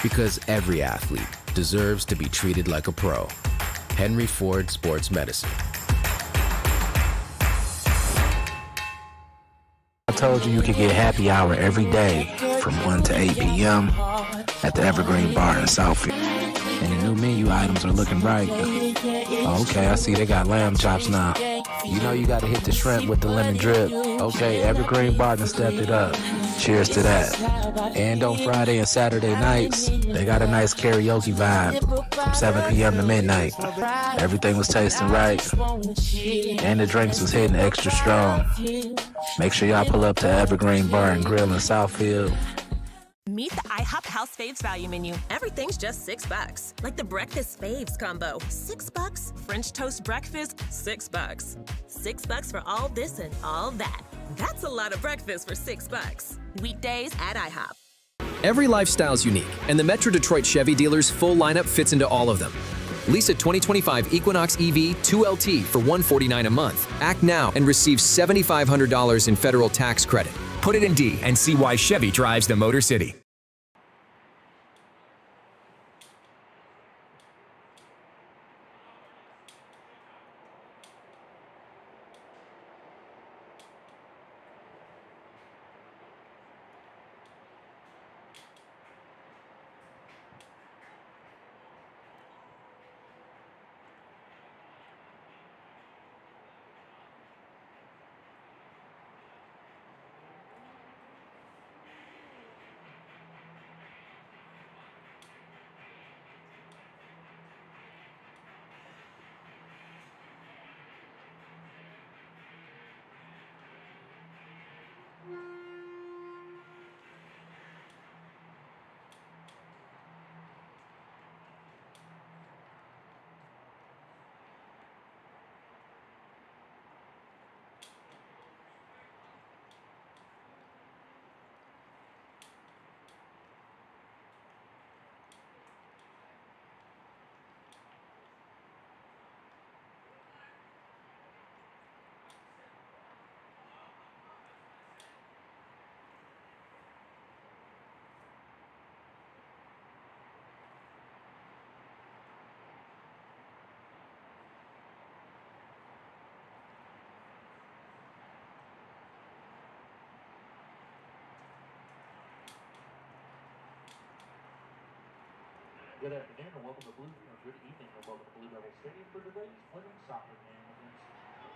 Because every athlete deserves to be treated like a pro. Henry Ford Sports Medicine. I told you could get happy hour every day from 1 to 8 p.m. at the Evergreen Bar in Southfield. And the new menu items are looking right. Okay, I see they got lamb chops now. You know you got to hit the shrimp with the lemon drip. Okay, Evergreen Bar done stepped it up. Cheers to that. And on Friday and Saturday nights, they got a nice karaoke vibe from 7 p.m. to midnight. Everything was tasting right, and the drinks was hitting extra strong. Make sure y'all pull up to Evergreen Bar and Grill in Southfield. Meet the IHOP House Faves value menu. Everything's just $6. Like the Breakfast Faves combo, $6. French toast breakfast, $6. $6 for all this and all that. That's a lot of breakfast for $6. Weekdays at IHOP. Every lifestyle's unique, and the Metro Detroit Chevy dealer's full lineup fits into all of them. Lease a 2025 Equinox EV 2LT for $149 a month. Act now and receive $7,500 in federal tax credit. Put it in D and see why Chevy drives the Motor City. Good afternoon and welcome to good evening and welcome to Blue Devil Stadium for today's women's soccer game against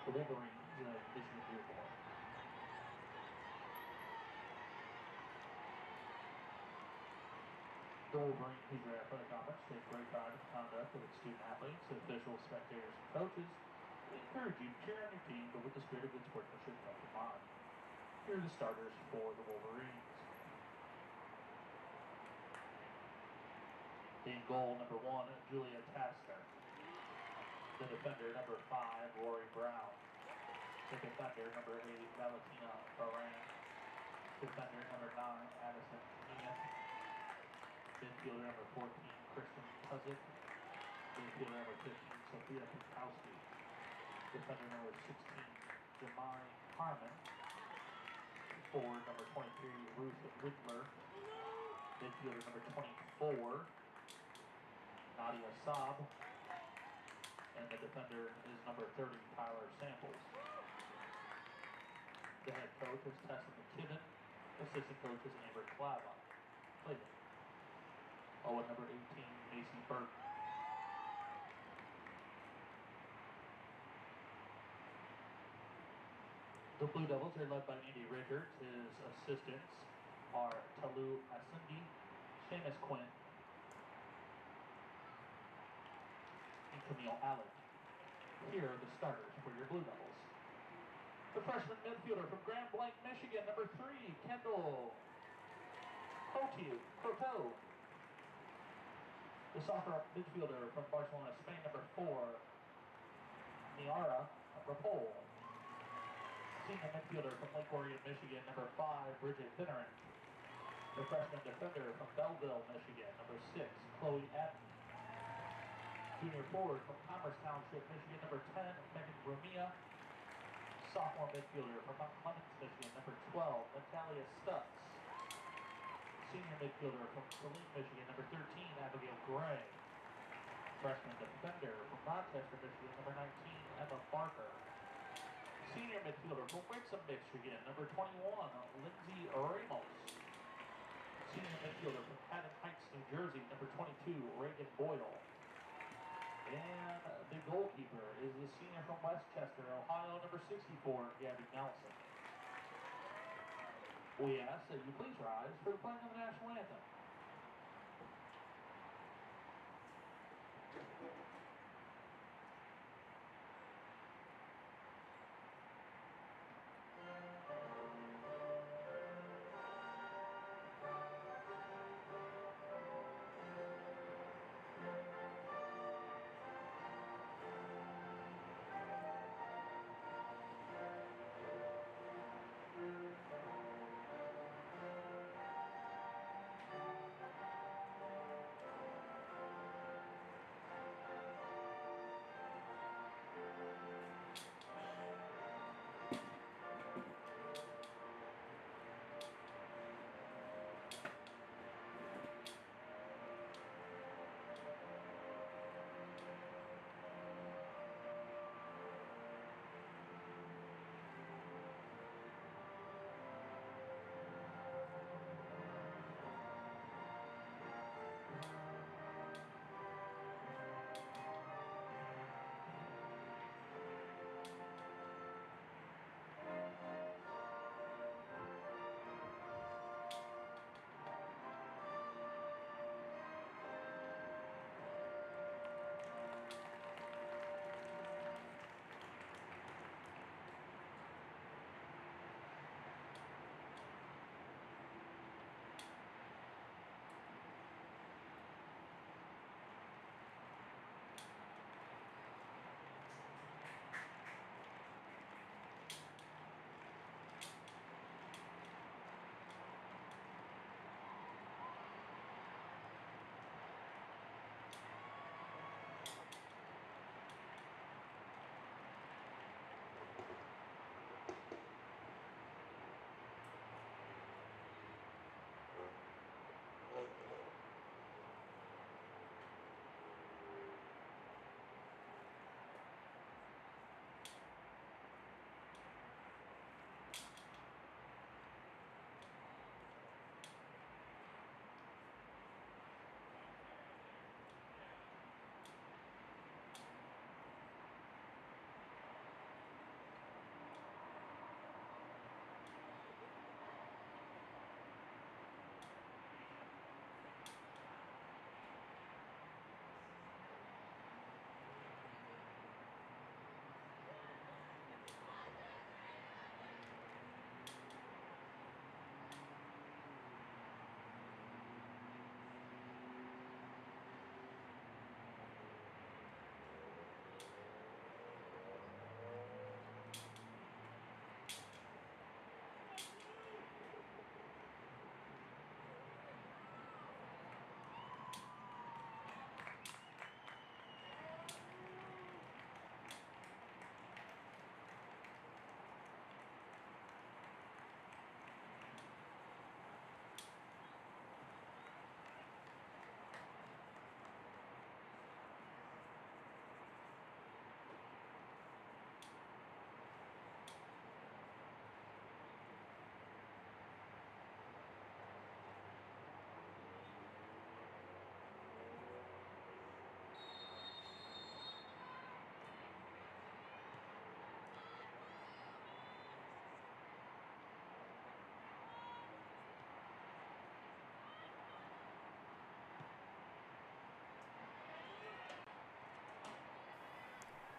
the Wolverines of UofM Dearborn. The Wolverines, whose their athletic conference, take great pride in the conduct of its student athletes, officials, spectators, and coaches. We encourage you to cheer on your team, but with the spirit of good sportsmanship kept in mind. Here are the starters for the Wolverines. In goal, number 1, Julia Tasker. The defender, number 5, Rory Brown. The defender, number 8, Valentina Baran. Defender, number 9, Addison Ian. Midfielder, number 14, Kristen Kuzik. Midfielder, number 15, Sophia Pikowski. Defender, number 16, Jamari Harmon. Forward, number 23, Ruth Whitmer. Midfielder, number 24, Nadia Saab, and the defender is number 30, Tyler Samples. The head coach is Tessa McKibben. Assistant coach is Amber Clava. And number 18, Macy Burton. The Blue Devils are led by Andy Richards. His assistants are Talu Asundi, Seamus Quinn, and Camille Allen. Here are the starters for your Blue Devils. The freshman midfielder from Grand Blanc, Michigan, number 3, Kendall Coteau. The soccer midfielder from Barcelona, Spain, number 4, Niara Rapol. Senior midfielder from Lake Orion, Michigan, number 5, Bridget Finneran. The freshman defender from Belleville, Michigan, number 6, Chloe Adden. Junior forward from Commerce Township, Michigan, number 10, Megan Rumia. Sophomore midfielder from Mount Clemens, Michigan, number 12, Natalia Stutz. Senior midfielder from Saline, Michigan, number 13, Abigail Gray. Freshman defender from Rochester, Michigan, number 19, Emma Barker. Senior midfielder from Wixom, Michigan, number 21, Lindsay Ramos. Senior midfielder from Haddon Heights, New Jersey, number 22, Reagan Boyle. And the goalkeeper is the senior from Westchester, Ohio, number 64, Gabby Nelson. We ask that you please rise for the playing of the national anthem.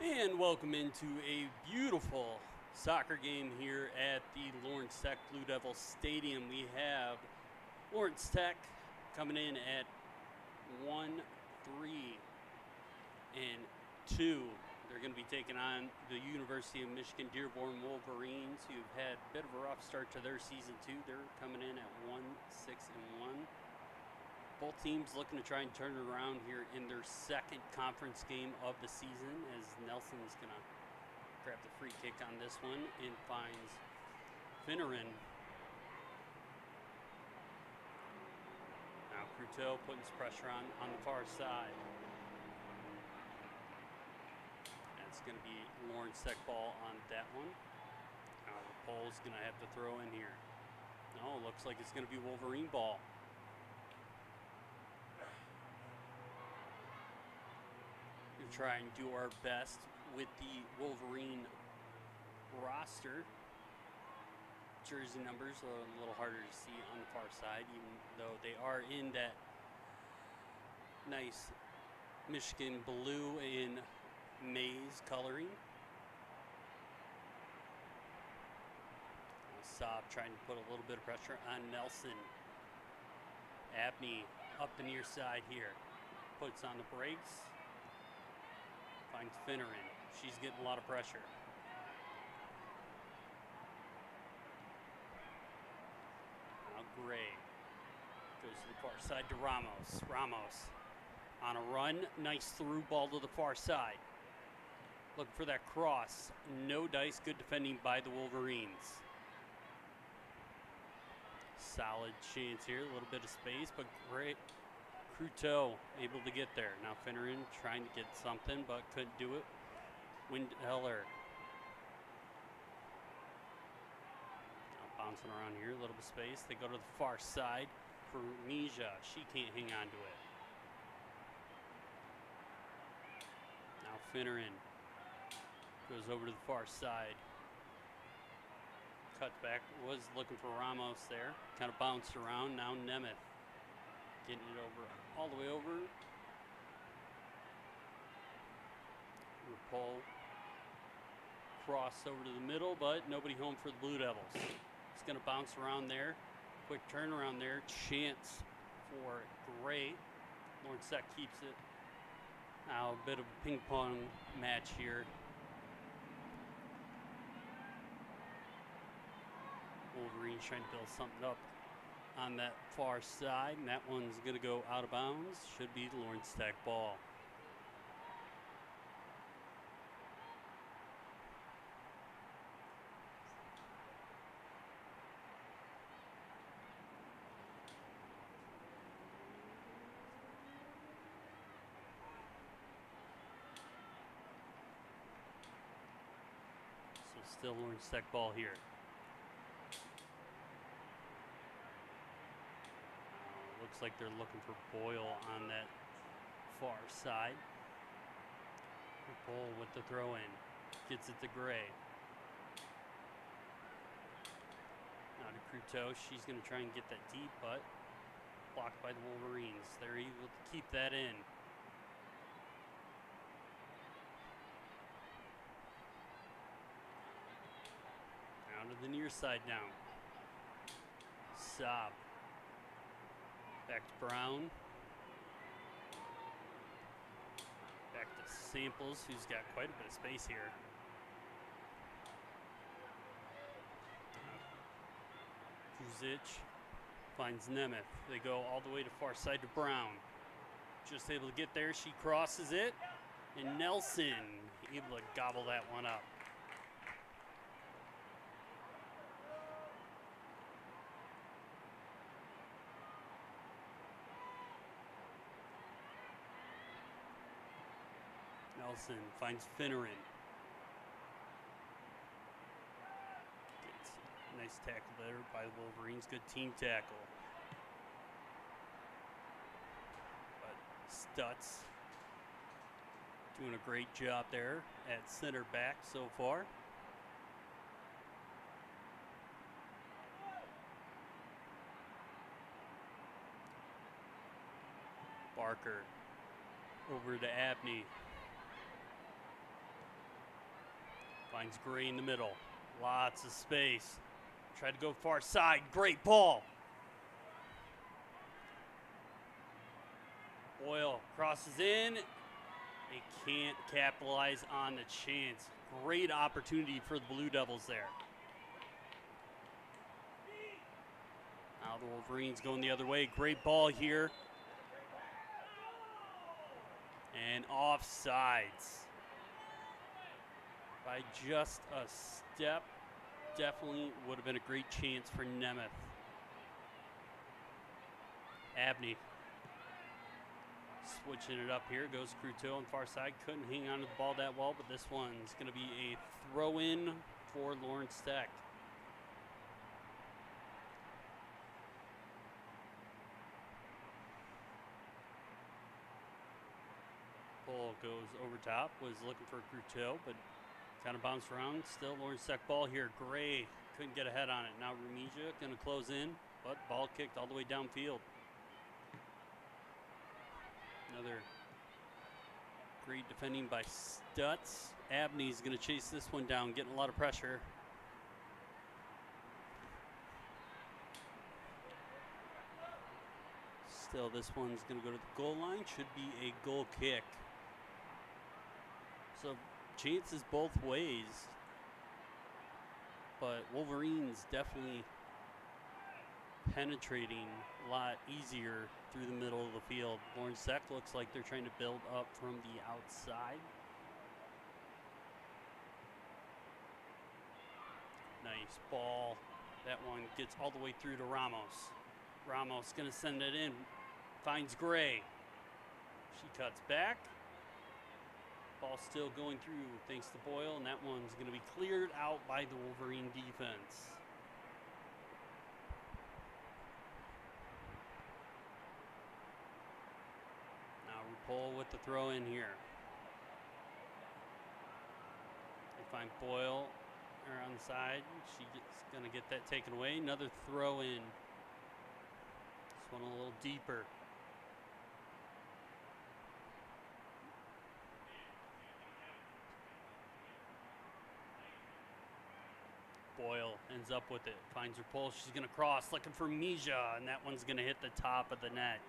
And welcome into a beautiful soccer game here at the Lawrence Tech Blue Devil Stadium. We have Lawrence Tech coming in at 1-3 and 2. They're going to be taking on the University of Michigan Dearborn Wolverines, who've had a bit of a rough start to their season too. They're coming in at 1-6-1. Both teams looking to try and turn it around here in their second conference game of the season, as Nelson's going to grab the free kick on this one and finds Finneran. Cruto putting his pressure on the far side. That's going to be Lawrence Tech ball on that one. Now the Pole's going to have to throw in here. No, looks like it's going to be Wolverine ball. We're trying to do our best with the Wolverine roster. Jersey numbers are a little harder to see on the far side, even though they are in that nice Michigan blue and maize coloring. Saab trying to put a little bit of pressure on Nelson. Abney up the near side here. Puts on the brakes. Finds Finneran. She's getting a lot of pressure. Now Gray goes to the far side to Ramos. Ramos on a run. Nice through ball to the far side. Looking for that cross. No dice. Good defending by the Wolverines. Solid chance here, a little bit of space, but great. Cruto able to get there. Now Finneran trying to get something, but couldn't do it. Windheller. Now bouncing around here, a little bit of space. They go to the far side for Mija. She can't hang on to it. Now Finneran goes over to the far side. Cut back, was looking for Ramos there. Kind of bounced around. Now Nemeth getting it over, all the way over. Rapol cross over to the middle, but nobody home for the Blue Devils. It's going to bounce around there. Quick turnaround there. Chance for Gray. Lawrence Tech keeps it. Now a bit of a ping pong match here. Wolverine trying to build something up on that far side, and that one's going to go out of bounds. Should be the Lawrence Tech ball. So still Lawrence Tech ball here. Looks like they're looking for Boyle on that far side. Boyle with the throw in. Gets it to Gray. Now to Cruto. She's going to try and get that deep, but blocked by the Wolverines. They're able to keep that in. Down to the near side now. Saab. Back to Brown. Back to Samples, who's got quite a bit of space here. Kuzic finds Nemeth. They go all the way to far side to Brown. Just able to get there. She crosses it. And Nelson able to gobble that one up. Nelson finds Finneran. Gets a nice tackle there by the Wolverines. Good team tackle. But Stutz doing a great job there at center back so far. Barker over to Abney. Finds Gray in the middle. Lots of space. Tried to go far side. Great ball. Boyle crosses in. They can't capitalize on the chance. Great opportunity for the Blue Devils there. Now the Wolverines going the other way. Great ball here. And offsides. By just a step, definitely would have been a great chance for Nemeth. Abney Switching it up here goes Cruteau on the far side. Couldn't hang on to the ball that well, but this one's going to be a throw-in for Lawrence Tech. Pull goes over top. Was looking for Cruteau, but kind of bounced around. Still Lawrence Tech ball here. Gray couldn't get a head on it. Now Remigio going to close in, but ball kicked all the way downfield. Another great defending by Stutz. Abney's going to chase this one down, getting a lot of pressure. Still, this one's going to go to the goal line. Should be a goal kick. So, chances both ways. But Wolverines definitely penetrating a lot easier through the middle of the field. Lawrence Tech looks like they're trying to build up from the outside. Nice ball. That one gets all the way through to Ramos. Ramos going to send it in. Finds Gray. She cuts back. Ball still going through thanks to Boyle, and that one's going to be cleared out by the Wolverine defense. Pull with the throw in here. They find Boyle on the side. She's going to get that taken away. Another throw in. This one a little deeper. Boyle ends up with it. Finds her pull. She's going to cross, looking for Mija, and that one's going to hit the top of the net.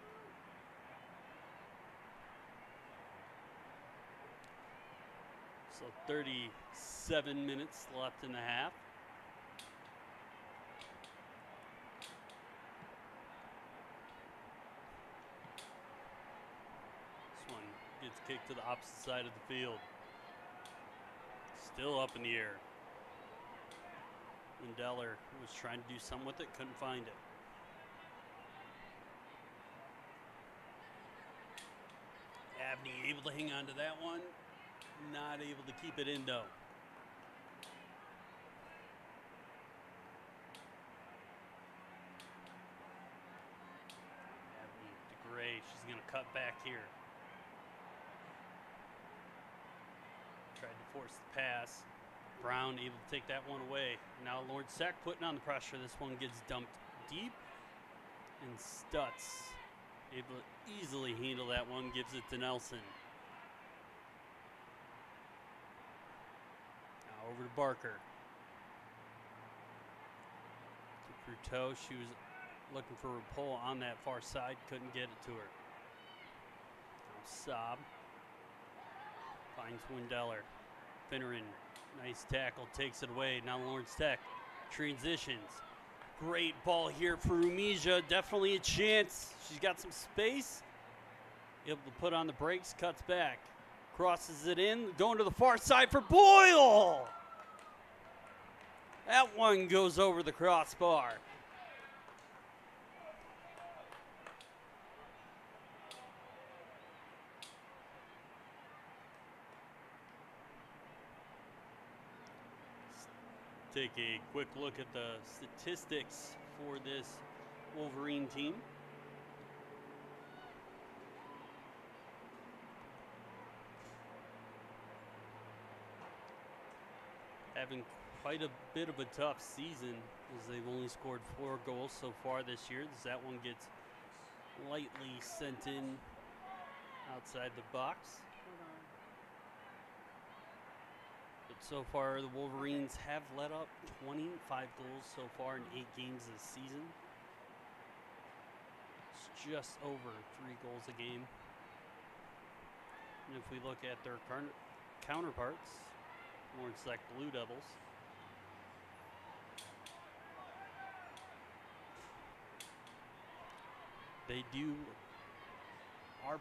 So 37 minutes left in the half. This one gets kicked to the opposite side of the field. Still up in the air. Lindeller was trying to do something with it, couldn't find it. Abney able to hang on to that one. Not able to keep it in though. Abney to Gray. She's going to cut back here. Tried to force the pass. Brown able to take that one away. Now Lawrence Tech putting on the pressure. This one gets dumped deep. And Stutz able to easily handle that one. Gives it to Nelson. Over to Barker. To Cruteau. She was looking for a pull on that far side. Couldn't get it to her. Now Saab finds Windeller. Finneran. Nice tackle. Takes it away. Now Lawrence Tech transitions. Great ball here for Rumija. Definitely a chance. She's got some space. Able to put on the brakes. Cuts back. Crosses it in, going to the far side for Boyle. That one goes over the crossbar. Take a quick look at the statistics for this Wolverine team. Having quite a bit of a tough season as they've only scored 4 goals so far this year. That one gets lightly sent in outside the box. But so far the Wolverines have let up 25 goals so far in 8 games this season. It's just over 3 goals a game. And if we look at their counterparts, Lawrence Tech Blue Devils, they do R+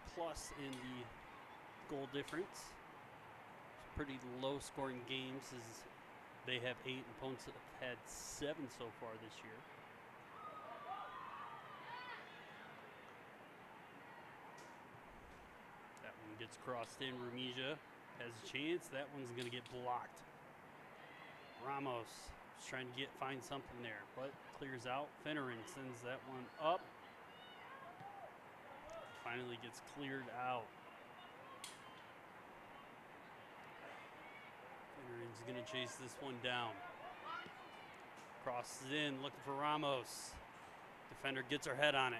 in the goal difference. It's pretty low scoring games as they have 8 and opponents have had 7 so far this year. gets crossed in. Rumija has a chance. That one's going to get blocked. Ramos is trying to find something there, but clears out. Finneran sends that one up. Finally gets cleared out. Finneran's going to chase this one down. Crosses in, looking for Ramos. Defender gets her head on it.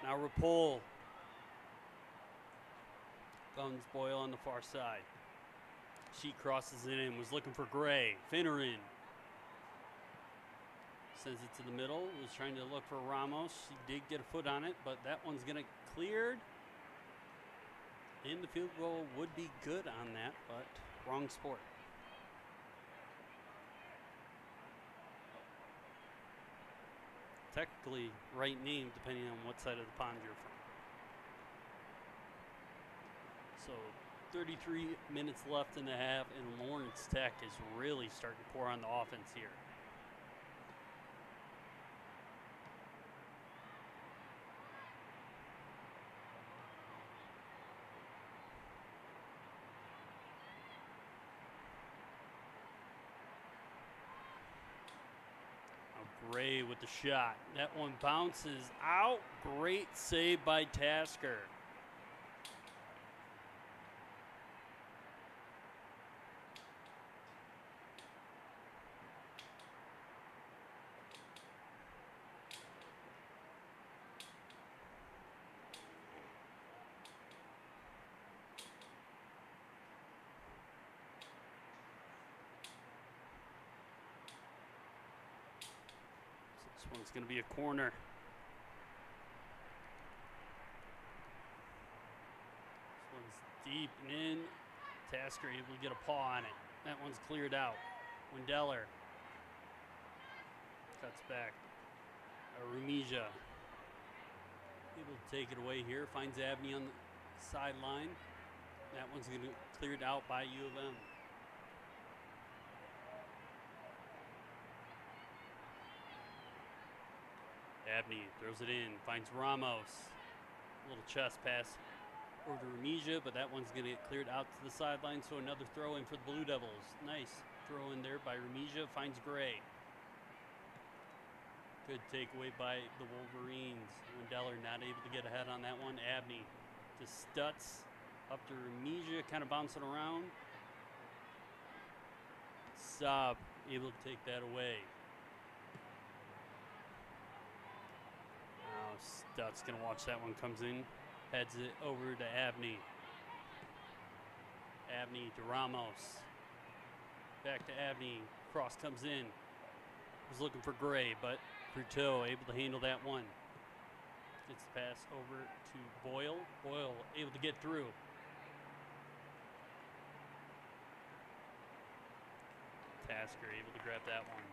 Now Rapol. Guns Boyle on the far side. She crosses it in, was looking for Gray. Finneran sends it to the middle, was trying to look for Ramos. She did get a foot on it, but that one's going to cleared. And the field goal would be good on that, but wrong sport. Technically right name depending on what side of the pond you're from. So 33 minutes left in the half, and Lawrence Tech is really starting to pour on the offense here. Gray with the shot. That one bounces out. Great save by Tasker. This one's going to be a corner. This one's deep and in. Tasker able to get a paw on it. That one's cleared out. Wendeller cuts back. Rumija able to take it away here. Finds Abney on the sideline. That one's going to be cleared out by U of M. Abney throws it in, finds Ramos. A little chest pass over to Rumija, but that one's going to get cleared out to the sideline, so another throw in for the Blue Devils. Nice throw in there by Rumija, finds Gray. Good takeaway by the Wolverines. Wendeller not able to get ahead on that one. Abney to Stutz, up to Rumija, kind of bouncing around. Saab able to take that away. Stutz gonna watch that one, comes in, heads it over to Abney. Abney to Ramos. Back to Abney, cross comes in. Was looking for Gray, but Cruteau able to handle that one. Gets the pass over to Boyle. Boyle able to get through. Tasker able to grab that one.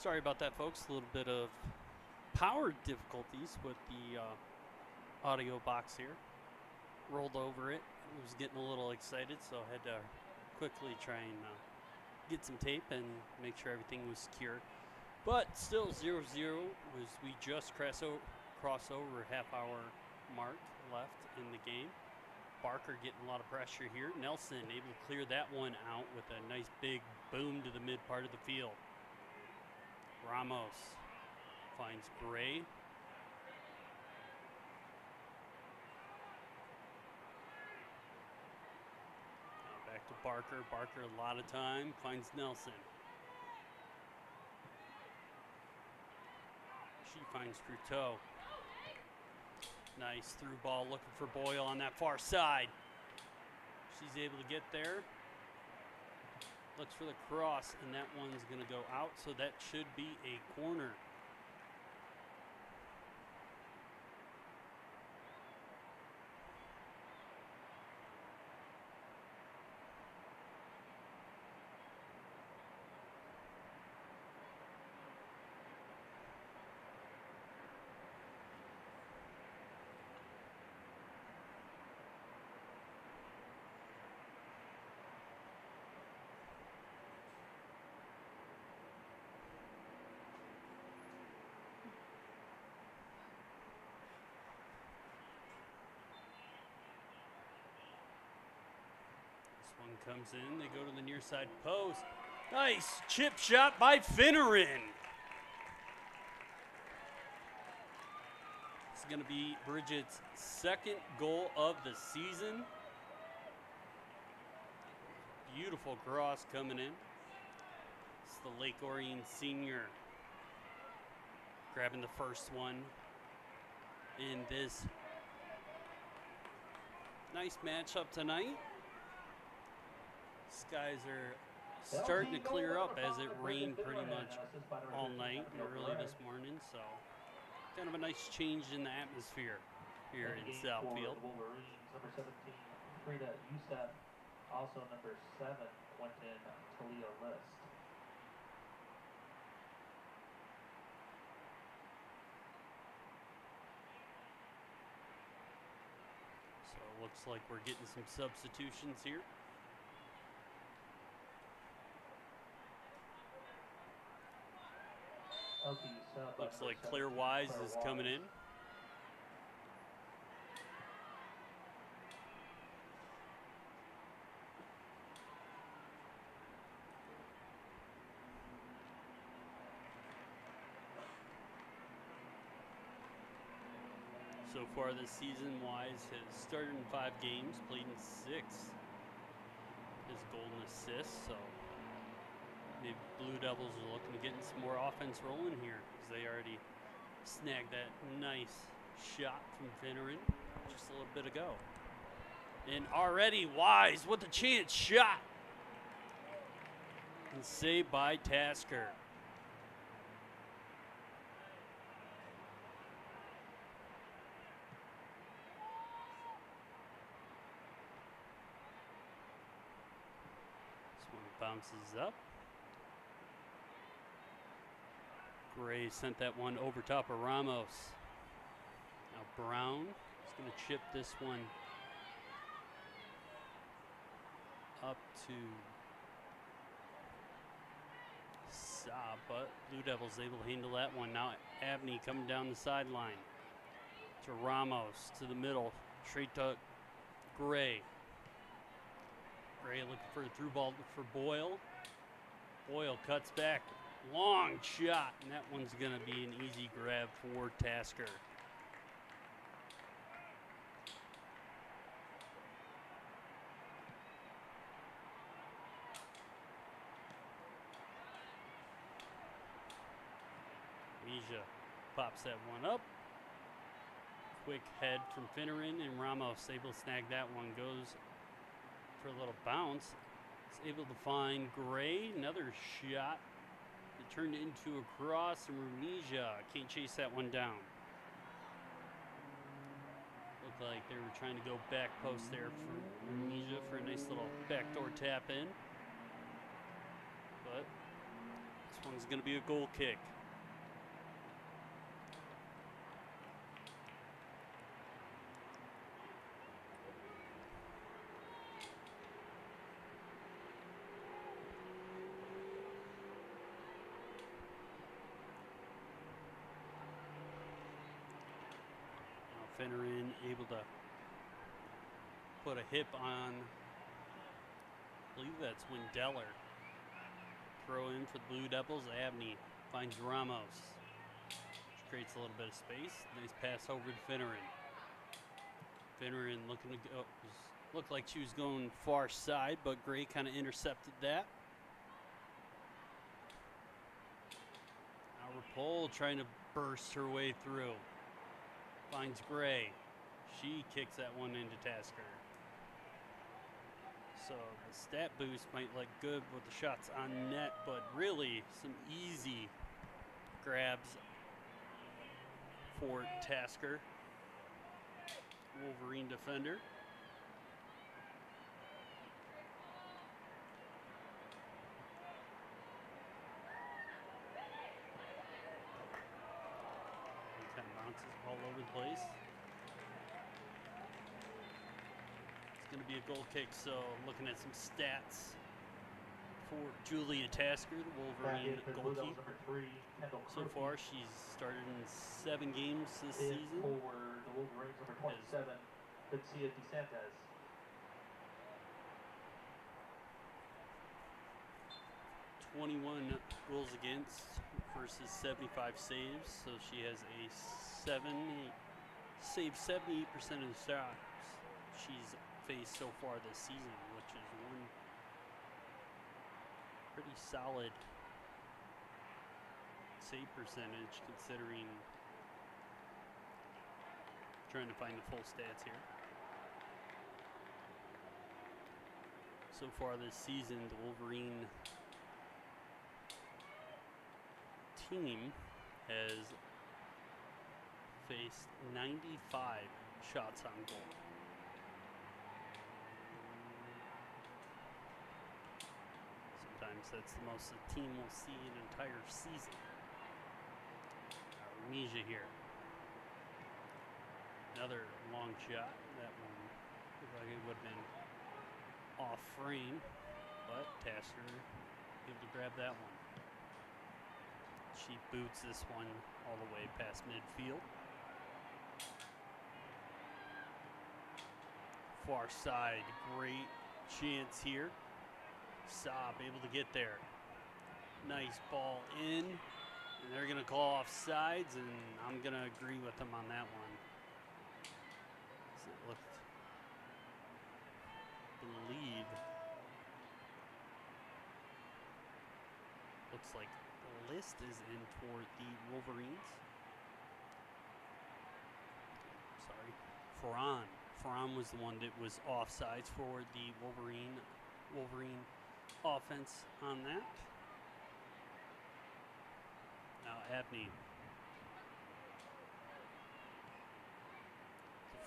Sorry about that, folks. A little bit of power difficulties with the audio box here. Rolled over it. I was getting a little excited, so I had to quickly try and get some tape and make sure everything was secure. But still 0-0 as we just cross over half-hour mark left in the game. Barker getting a lot of pressure here. Nelson able to clear that one out with a nice big boom to the mid part of the field. Ramos finds Gray. Now back to Barker. Barker a lot of time, finds Nelson. She finds Fruteau. Nice through ball looking for Boyle on that far side. She's able to get there. Looks for the cross, and that one's going to go out, so that should be a corner. One comes in, they go to the near side post. Nice chip shot by Finneran. It's going to be Bridget's second goal of the season. Beautiful cross coming in. It's the Lake Orion senior grabbing the first one in this nice matchup tonight. Skies are starting to clear up as it rained pretty much all night and early this morning, so kind of a nice change in the atmosphere here in Southfield. Number 17, Frida Youssef, also number 7, went in Talia List. So it looks like we're getting some substitutions here. Looks like Claire Wise is coming in. So far this season, Wise has started in 5 games, played in 6. His golden assist, so the Blue Devils are looking to get some more offense rolling here because they already snagged that nice shot from Finneran just a little bit ago. And already Wise with a chance shot. And saved by Tasker. This one bounces up. Gray sent that one over top of Ramos. Now Brown is going to chip this one up to Saab, but Blue Devils able to handle that one. Now Abney coming down the sideline to Ramos, to the middle, straight to Gray. Gray looking for a through ball for Boyle. Boyle cuts back. Long shot, and that one's going to be an easy grab for Tasker. Mija pops that one up. Quick head from Finneran, and Ramos able to snag that one. Goes for a little bounce. Is able to find Gray. Another shot. It turned into a cross, and Rumija can't chase that one down. Looked like they were trying to go back post there for Rumija for a nice little backdoor tap in. But this one's going to be a goal kick. Finneran able to put a hip on, I believe that's Wendeller. Throw in for the Blue Devils. Abney finds Ramos. Which creates a little bit of space. Nice pass over to Finneran. Finneran looking to go, looked like she was going far side, but Gray kind of intercepted that. Now Rapole trying to burst her way through. Finds Gray. She kicks that one into Tasker. So the stat boost might look good with the shots on net, but really some easy grabs for Tasker. Wolverine defender. He kind of bounces all over the place. It's going to be a goal kick, so looking at some stats for Julia Tasker, the Wolverine goalkeeper. So far, she's started in 7 games this season. For the Wolverines, number 27, Lucia DeSantis. 21 goals against versus 75 saves, so she has a saved 78% of the shots she's faced so far this season, which is one pretty solid save percentage considering. Trying to find the full stats here. So far this season, the Wolverine team has faced 95 shots on goal. Sometimes that's the most the team will see an entire season. Armisia here. Another long shot. That one looked like it would have been off frame, but Tasker able to grab that one. She boots this one all the way past midfield. Far side, great chance here. Saab able to get there. Nice ball in, and they're gonna call off sides, and I'm gonna agree with them on that one. It looked, believe, looks like the list is in toward the Wolverines. Sorry, Ferran was the one that was offsides for the Wolverine offense on that. Now Abney.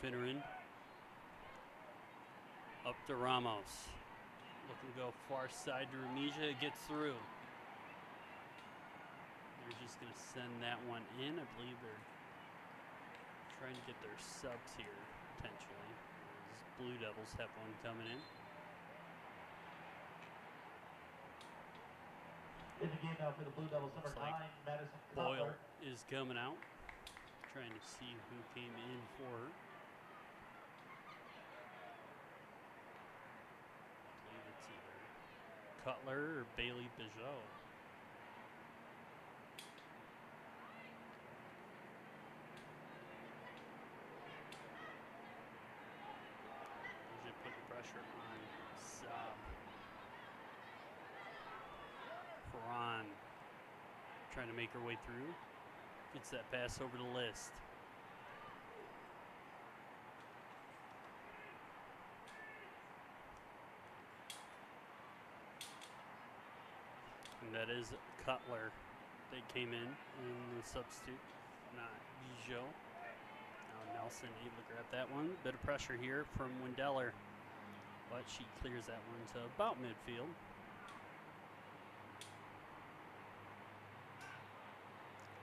Finneran. Up to Ramos. Looking to go far side to Armisia. Gets through. They're just going to send that one in. I believe they're trying to get their subs here, potentially. These Blue Devils have one coming in. In the game now for the Blue Devils, number 9, Madison Boyle Cutler. is coming out. Trying to see who came in for her. Cutler or Bailey Bijot. Usually put the pressure on Saab. Ferran trying to make her way through. Gets that pass over the list. And that is Cutler that came in the substitute, not Bijot. Now Nelson able to grab that one. Bit of pressure here from Wendeller, but she clears that one to about midfield.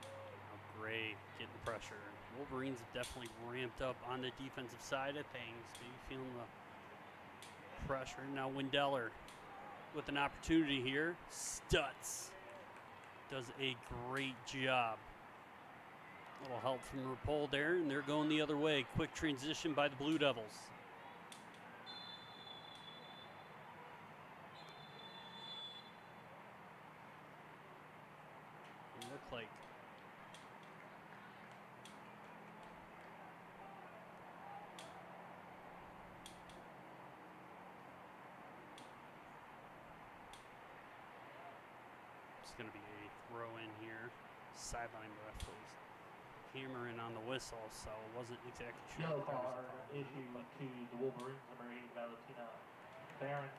Now Gray getting the pressure. Wolverines have definitely ramped up on the defensive side of things. Maybe feeling the pressure. Now Wendeller with an opportunity here. Stutz does a great job Little help from Rapol there, and they're going the other way. Quick transition by the Blue Devils. It looked like it's going to be a throw in here. Sideline ref was hammering on the whistle, so it wasn't exactly sure. Yellow card issued to the Wolverines, number 8, Valentina Barron.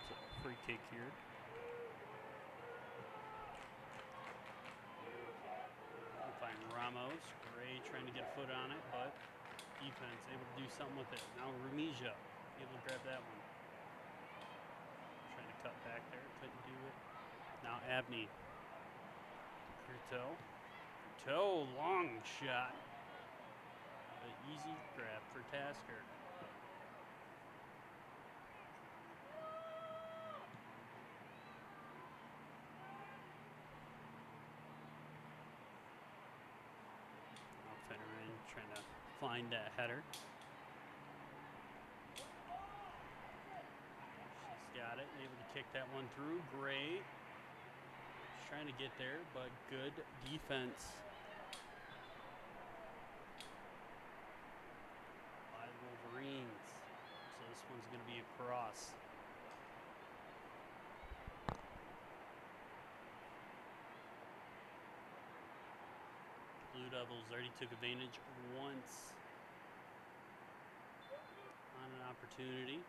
So free kick here. We'll find Ramos. Gray trying to get a foot on it, but defense able to do something with it. Now Remija able to grab that one. Trying to cut back there, couldn't do it. Now Abney. Curto, long shot. An easy grab for Tasker. Now Fennerin trying to find that header. She's got it, able to kick that one through. Great. Trying to get there, but good defense by the Wolverines. So this one's going to be a cross. Blue Devils already took advantage once on an opportunity.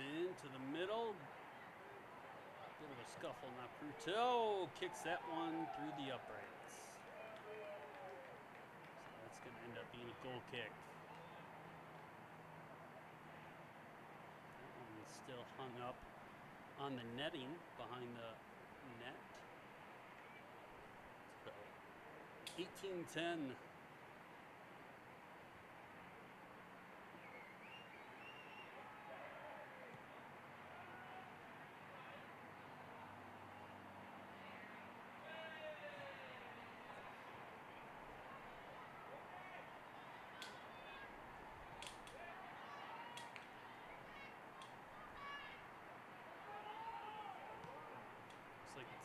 Into the middle. Bit of a scuffle. Now Curto kicks that one through the uprights. So that's going to end up being a goal kick. That one is still hung up on the netting behind the net. So 18-10.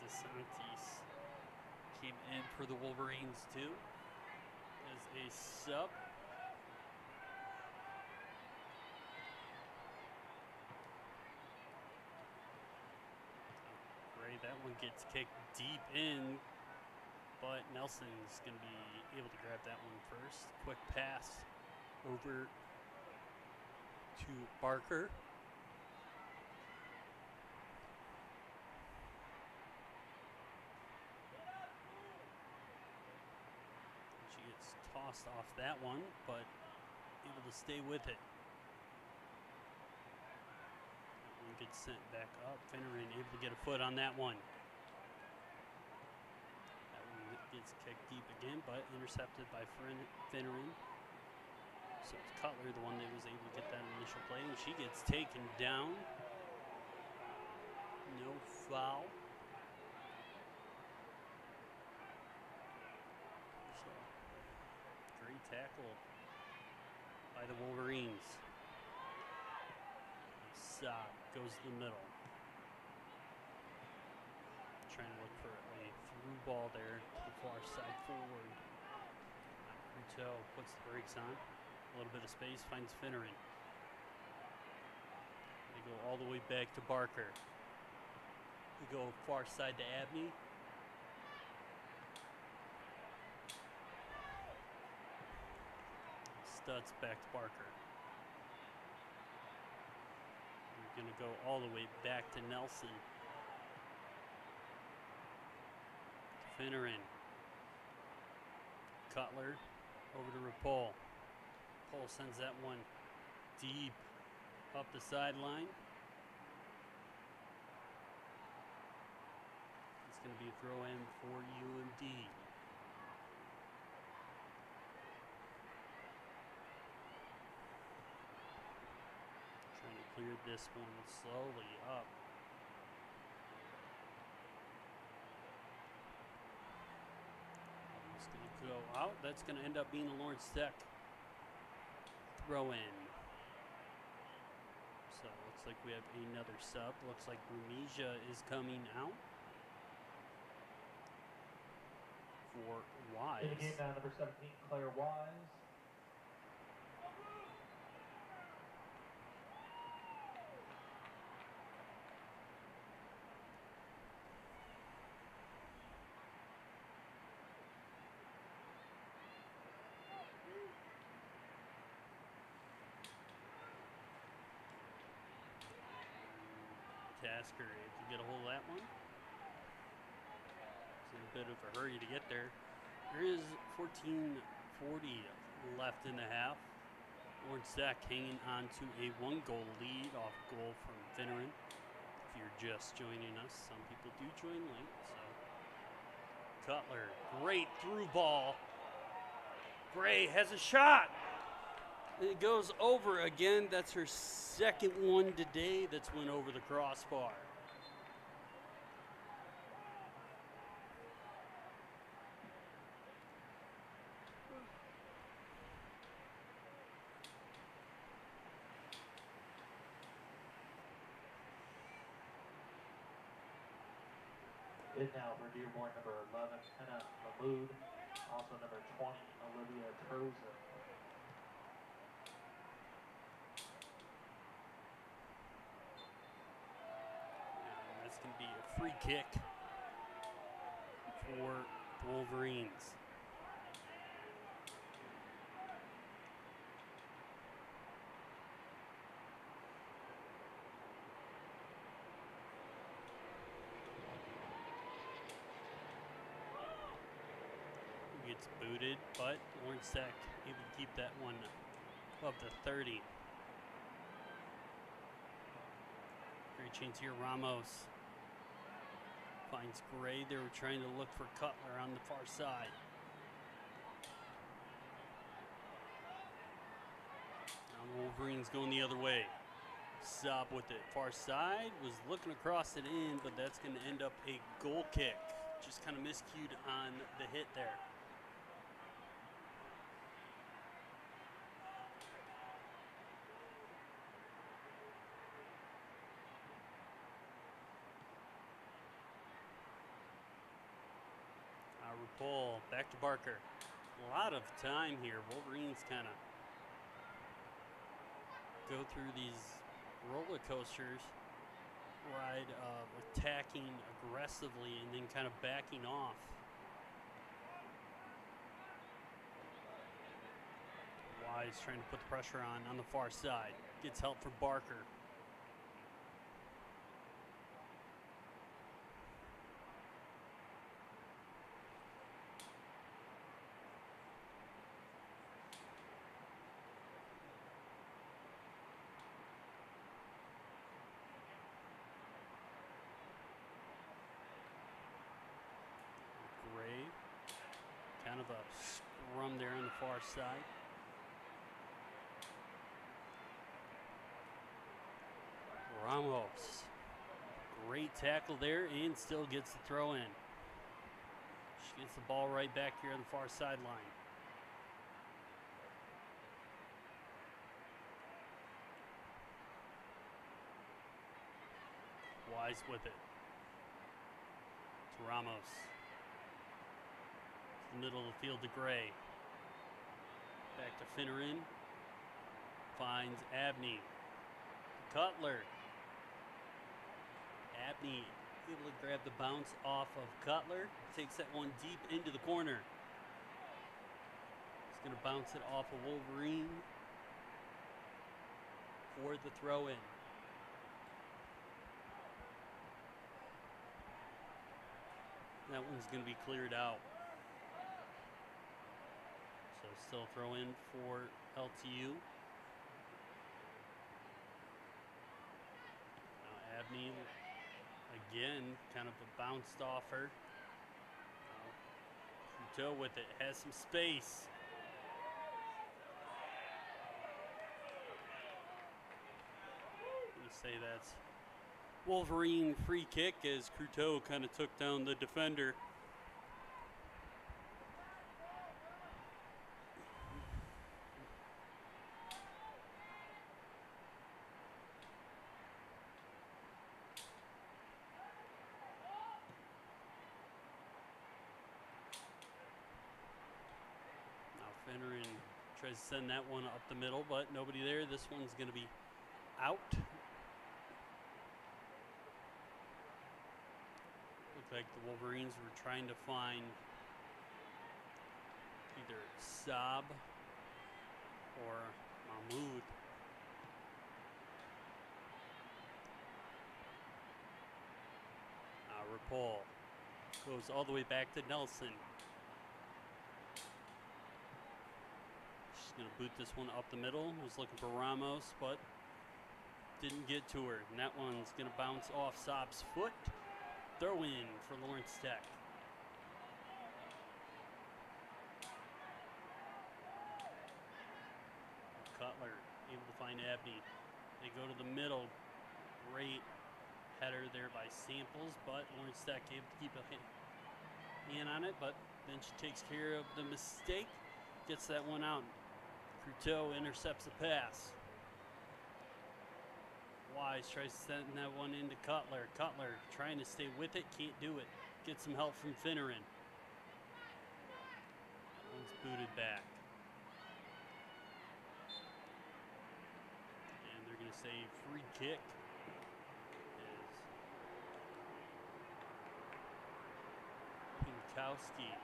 DeSantis came in for the Wolverines too as a sub. Great, that one gets kicked deep in, but Nelson's going to be able to grab that one first. Quick pass over to Barker. Tossed off that one, but able to stay with it. That one gets sent back up. Fennerin able to get a foot on that one. That one gets kicked deep again, but intercepted by Fennerin. So it's Cutler, the one that was able to get that initial play, and she gets taken down. No foul. Tackle by the Wolverines. Stop, goes to the middle. Trying to look for a through ball there to the far side forward. Curto puts the brakes on. A little bit of space, finds Fennerin. They go all the way back to Barker. They go far side to Abney. Stutz back to Barker. We're going to go all the way back to Nelson. Fennerin. Cutler over to Rapol. Rapol sends that one deep up the sideline. It's going to be a throw in for UMD. cleared this one slowly up. It's going to go out. That's going to end up being a Lawrence Tech throw in. So it looks like we have another sub. Looks like Rumija is coming out for Wise. In the game now, number 17, Claire Wise. Tasker, if you get a hold of that one. It's in a bit of a hurry to get there. There is 14:40 left in the half. Lawrence Tech hanging on to a 1-goal lead off goal from Finneran. If you're just joining us, some people do join late. So Cutler, great through ball. Gray has a shot. It goes over again. That's her second one today that's went over the crossbar. In now for Dearborn, number 11, Hannah Mahmood. Also number 20, Olivia Trozen. That's going to be a free kick for the Wolverines. Gets booted, but Lawrence Tech able to keep that one above the 30. Great chance here, Ramos finds Gray. They were trying to look for Cutler on the far side. Now the Wolverines going the other way. Sub with it. Far side was looking across it in, but that's going to end up a goal kick. Just kind of miscued on the hit there. Pull back to Barker. A lot of time here. Wolverines kind of go through these roller coasters ride of attacking aggressively and then kind of backing off. Wise trying to put the pressure on the far side. Gets help for Barker. Kind of a scrum there on the far side. Ramos, great tackle there and still gets the throw in. She gets the ball right back here on the far sideline. Wise with it. To Ramos. Middle of the field to Gray. Back to Finneran. Finds Abney. Cutler. Abney able to grab the bounce off of Cutler. Takes that one deep into the corner. He's going to bounce it off of Wolverine for the throw in. That one's going to be cleared out. So still throw in for LTU. Now Abney again, kind of bounced off her. Trudeau with it, has some space. say that's Wolverine free kick as Cruteau kind of took down the defender. Finneran tries to send that one up the middle, but nobody there. This one's going to be out. Looked like the Wolverines were trying to find either Saab or Mahmoud. Rapol goes all the way back to Nelson. Going to boot this one up the middle. Was looking for Ramos, but didn't get to her. And that one's going to bounce off Saab's foot. Throw in for Lawrence Tech. Cutler able to find Abney. They go to the middle. Great header there by Samples, but Lawrence Tech able to keep a hand on it, but then she takes care of the mistake. Gets that one out. Cruteau intercepts the pass. Wise tries to send that one into Cutler. Cutler trying to stay with it, can't do it. Get some help from Finneran. One's booted back. And they're going to say free kick. As Pinkowski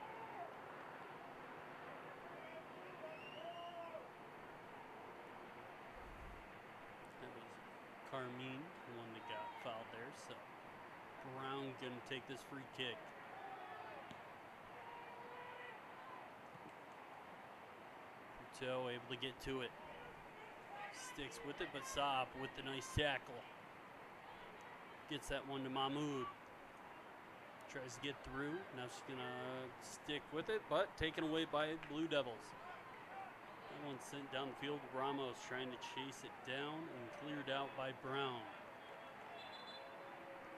Carmine, the one that got fouled there, so Brown gonna take this free kick. Cruteau able to get to it. Sticks with it, but Saab with the nice tackle. Gets that one to Mahmoud. Tries to get through. Now she's gonna stick with it, but taken away by Blue Devils. That one sent down the field. Ramos trying to chase it down and cleared out by Brown.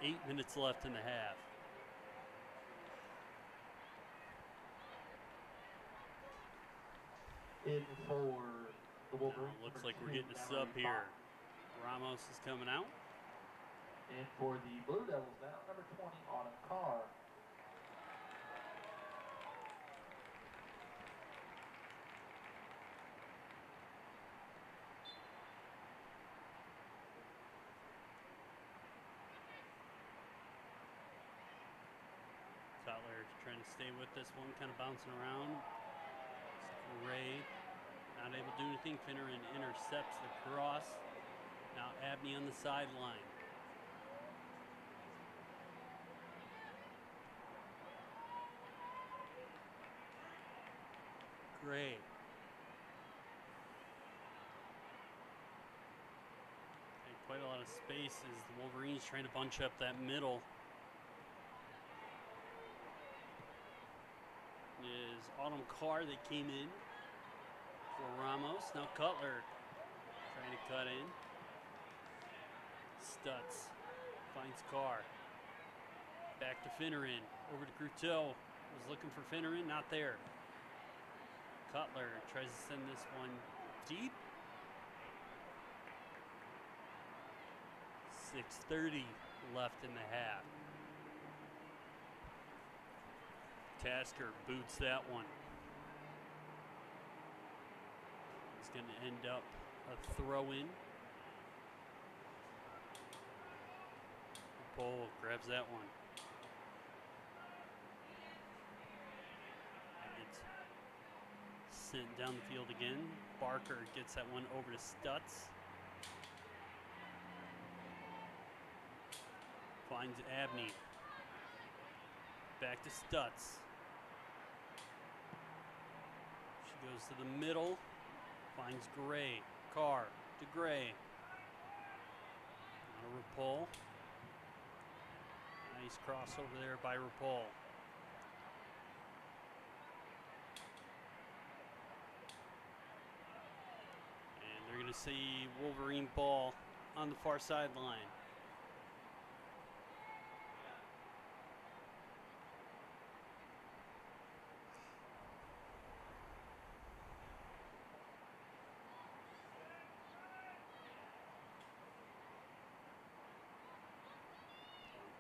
8 minutes left in the half. In for the Wolverines. Looks like we're getting a sub here. Ramos is coming out. And for the Blue Devils now, number 20, Autumn Carr. Cutler trying to stay with this one, kind of bouncing around. Ray not able to do anything. Finneran intercepts the cross. Now Abney on the sideline. Gray. And quite a lot of space as the Wolverines trying to bunch up that middle. Is Autumn Carr that came in for Ramos. Now Cutler trying to cut in. Stutz finds Carr. Back to Finneran. Over to Cruteau. Was looking for Finneran, not there. Cutler tries to send this one deep. 6:30 left in the half. Tasker boots that one. It's going to end up a throw-in. Pole grabs that one. It's sent down the field again. Barker gets that one over to Stutz. Finds Abney. Back to Stutz. She goes to the middle. Finds Gray. Carr to Gray. A Rapol. Nice crossover there by Rapol. And they're going to see Wolverine ball on the far sideline.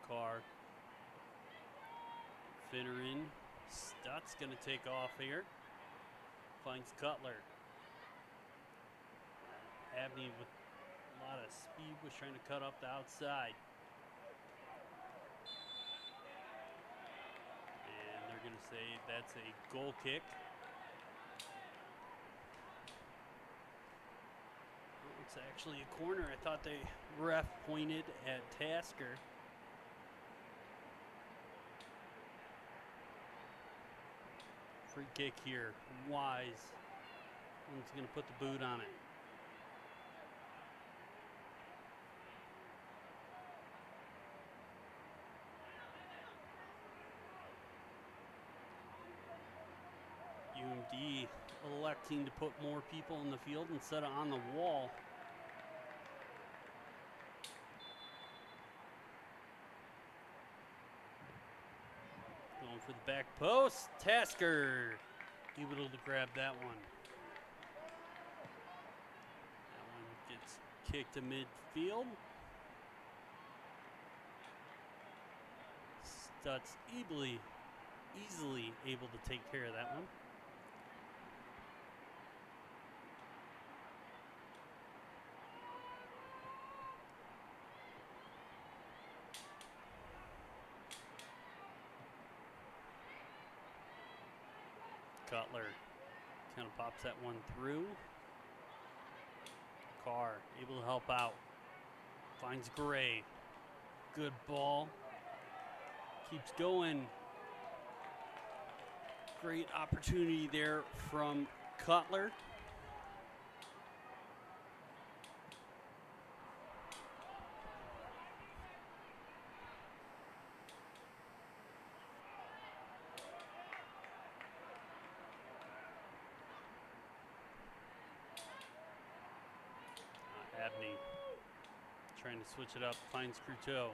Carr. Finneran. Stutt's going to take off here. Finds Cutler. Abney with a lot of speed was trying to cut up the outside. And they're going to say that's a goal kick. It's actually a corner. I thought the ref pointed at Tasker. Free kick here. Wise. One's going to put the boot on it. UMD electing to put more people in the field instead of on the wall. Going for the back post. Tasker able to grab that one. That one gets kicked to midfield. Stutz easily able to take care of that one. Cutler kind of pops that one through. Carr able to help out. Finds Gray. Good ball. Keeps going. Great opportunity there from Cutler. Abney trying to switch it up, finds Cruteau.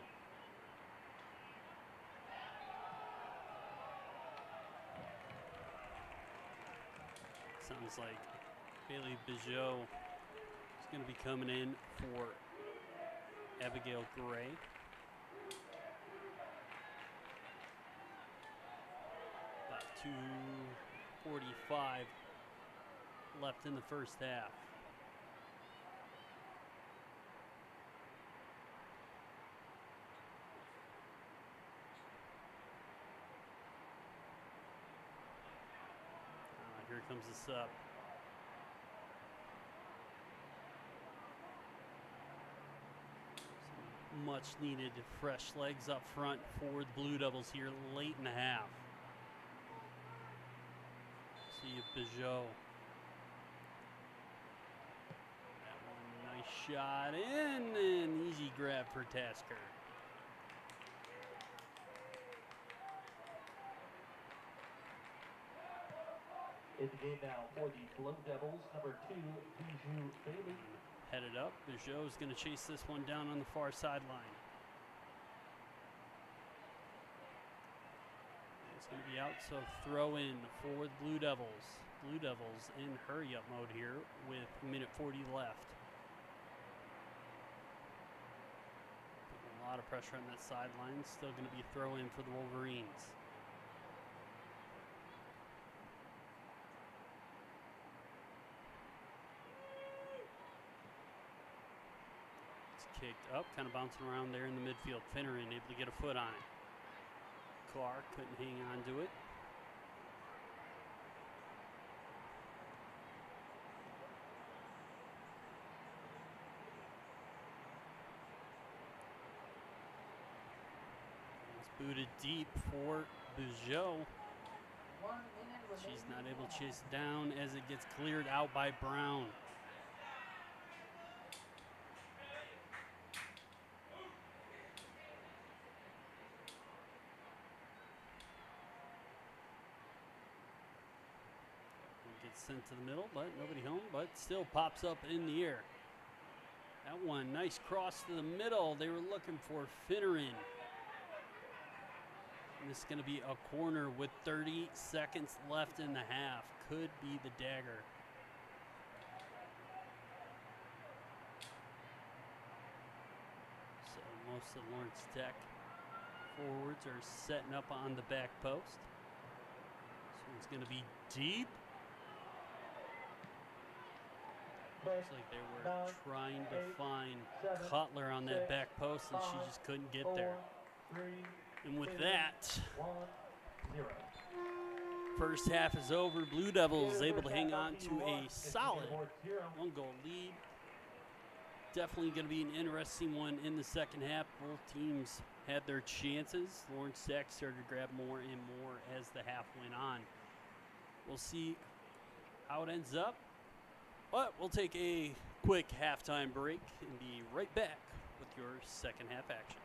Sounds like Bailey Bijot is going to be coming in for Abigail Gray. About 2:45 left in the first half. Here comes the sub. Some much needed fresh legs up front for the Blue Devils here late in the half. See if Bijot. That one, nice shot in, and easy grab for Tasker. In the game now for the Blue Devils, number 2, Bijou Bailey. Headed up. Bijou is going to chase this one down on the far sideline. It's going to be out, so throw in for the Blue Devils. Blue Devils in hurry-up mode here with minute 40 left. Putting a lot of pressure on that sideline. Still going to be a throw in for the Wolverines. Kicked up, kind of bouncing around there in the midfield. Finneran able to get a foot on it. Carr couldn't hang on to it. It's booted deep for Bijot. She's not able to chase it down as it gets cleared out by Brown. Gets sent to the middle, but nobody home, but still pops up in the air. That one, nice cross to the middle. They were looking for Finneran. And this is going to be a corner with 30 seconds left in the half. Could be the dagger. So most of Lawrence Tech forwards are setting up on the back post. This one's going to be deep. Looks like they were trying to find Cutler on that back post, and she just couldn't get there. And with that, first half is over. Blue Devils able to hang on to a solid 1-goal lead. Definitely going to be an interesting one in the second half. Both teams had their chances. Lawrence Tech started to grab more and more as the half went on. We'll see how it ends up. But we'll take a quick halftime break and be right back with your second half action.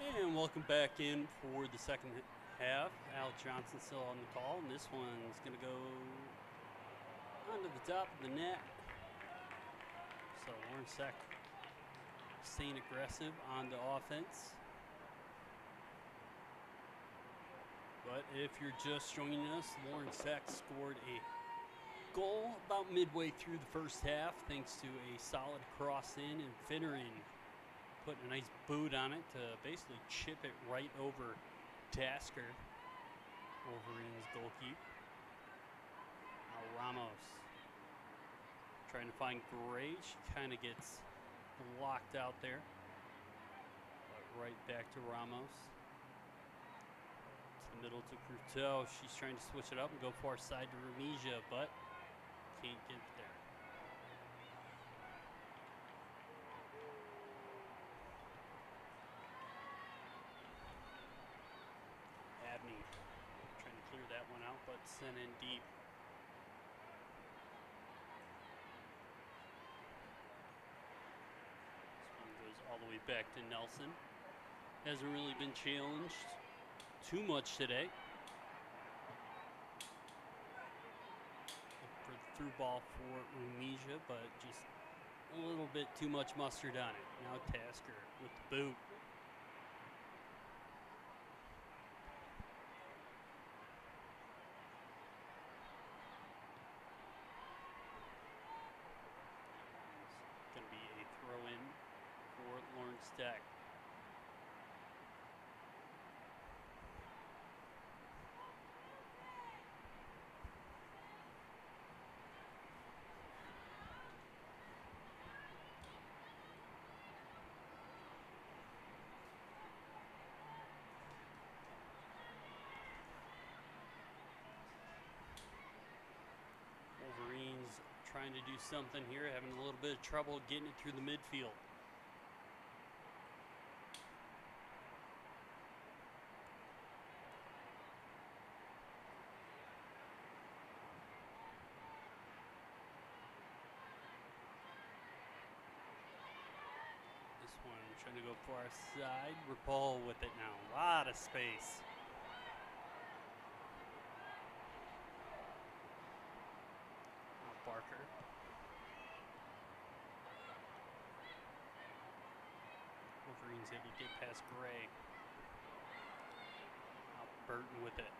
And welcome back in for the second half. Al Johnson still on the call, and this one's going to go onto the top of the net. So Lawrence Sack staying aggressive on the offense. But if you're just joining us, Lawrence Sack scored a goal about midway through the first half thanks to a solid cross in, and Finneran putting a nice boot on it to basically chip it right over Tasker. Wolverines goalkeeper. Now Ramos trying to find Gray. She kind of gets blocked out there. But right back to Ramos. To the middle to Cruteau. She's trying to switch it up and go far side to Remisia, but can't get there. Abney trying to clear that one out, but sent in deep. This one goes all the way back to Nelson. Hasn't really been challenged too much today. For the through ball for Remisia, but just a little bit too much mustard on it. Now Tasker with the boot. It's going to be a throw in for Lawrence Sack. Wolverines trying to do something here, having a little bit of trouble getting it through the midfield. This one trying to go far side. Rapol with it now. A lot of space. Barker. Wolverines able to get past Gray. Now Burton with it.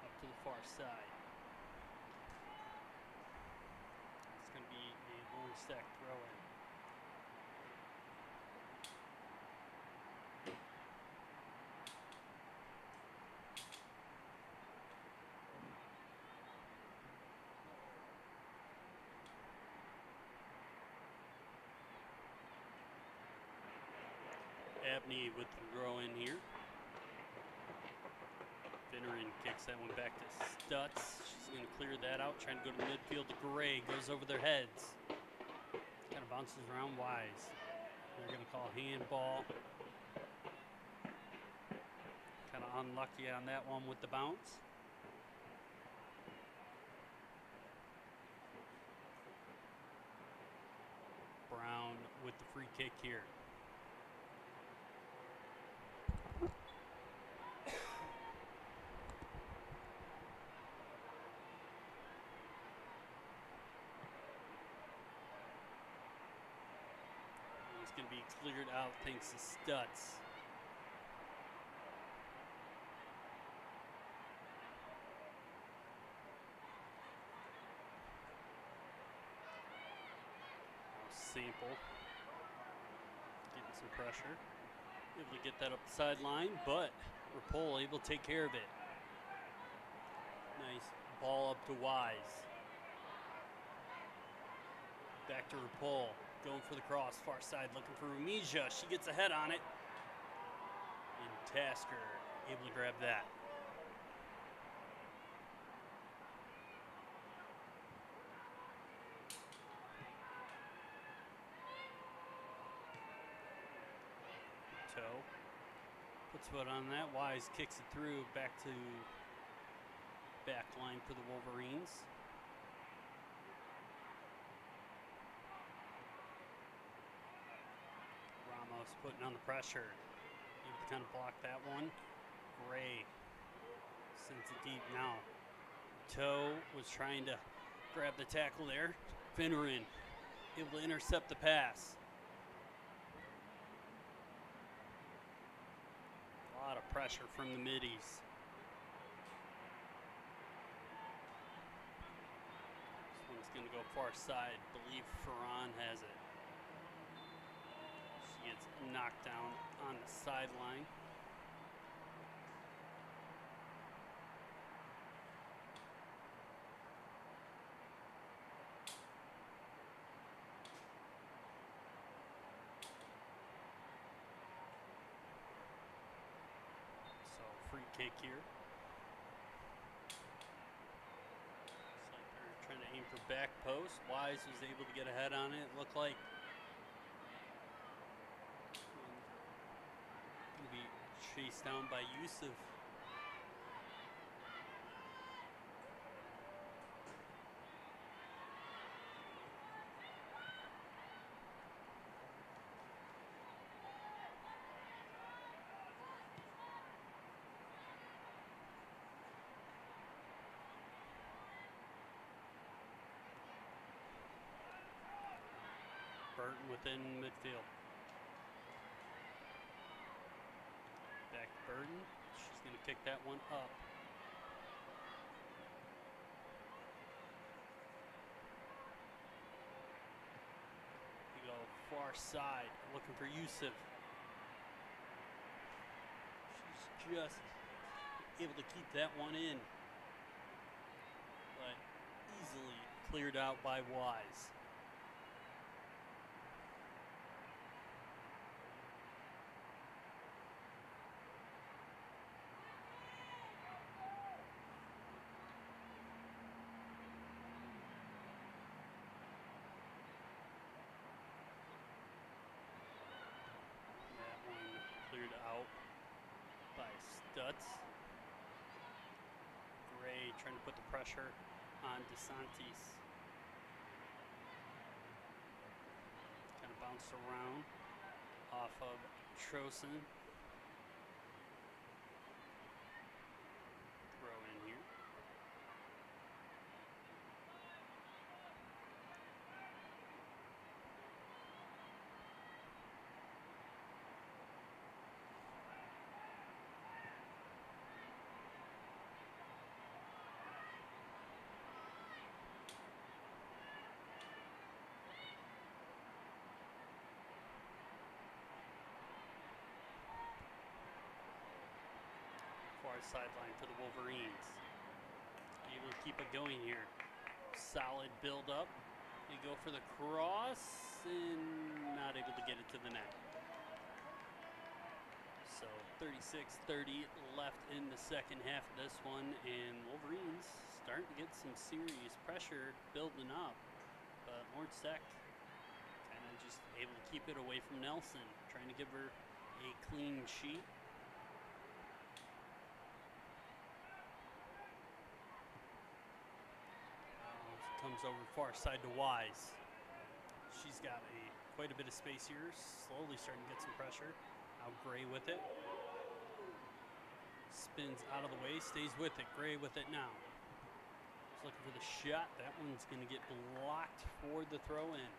Up to the far side. It's going to be a Lawrence Sack throw in. Abney with the throw in here. Finneran kicks that one back to Stutz. She's going to clear that out, trying to go to midfield to Gray. Goes over their heads. Kind of bounces around Wise. They're going to call handball. Kind of unlucky on that one with the bounce. Brown with the free kick here. It's going to be cleared out thanks to Stutz. Sample getting some pressure, able to get that up the sideline, but Rapol able to take care of it. Nice ball up to Wise. Back to Rapol, going for the cross, far side, looking for Remisia. She gets a head on it, and Tasker able to grab that. Toe puts foot on that. Wise kicks it through back to back line for the Wolverines. Almost putting on the pressure. Able to kind of block that one. Gray sends it deep now. Toe was trying to grab the tackle there. Finneran able to intercept the pass. A lot of pressure from the middies. This one's going to go far side. Believe Ferran has it. She gets knocked down on the sideline. Free kick here. Looks like they're trying to aim for back post. Wise was able to get ahead on it. Looked like going to be chased down by Yusuf. Burton within midfield. Back to Burton. She's going to kick that one up. We go far side, looking for Yusuf. She's just able to keep that one in, but easily cleared out by Wise. Cleared out by Stutz. Gray trying to put the pressure on DeSantis. Kind of bounced around off of Trosen. Throw in here. Sideline for the Wolverines. Able to keep it going here. Solid build up. They go for the cross and not able to get it to the net. So 36-30 left in the second half of this one, and Wolverines starting to get some serious pressure building up. But Lord Sec kind of just able to keep it away from Nelson, trying to give her a clean sheet. Comes over far side to Wise. She's got quite a bit of space here. Slowly starting to get some pressure. Now Gray with it. Spins out of the way. Stays with it. Gray with it now. Just looking for the shot. That one's going to get blocked for the throw in.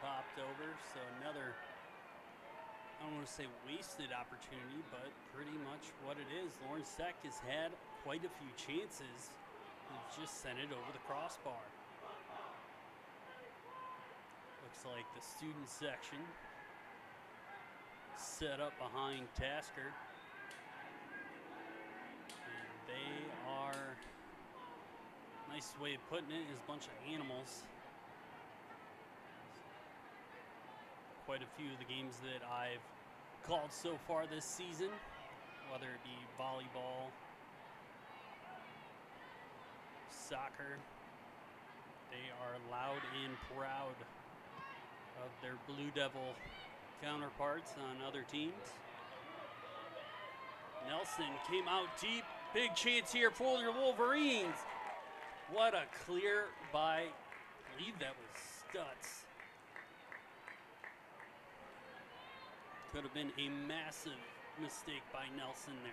Popped over, so another, I don't want to say wasted opportunity, but pretty much what it is. Lauren Sec has had quite a few chances. They've just sent it over the crossbar. Looks like the student section set up behind Tasker. And they are, nice way of putting it, is a bunch of animals. Quite a few of the games that I've called so far this season, whether it be volleyball, soccer, they are loud and proud of their Blue Devil counterparts on other teams. Nelson came out deep. Big chance here for your Wolverines. What a clear by, I believe that was Stutz. Could have been a massive mistake by Nelson there.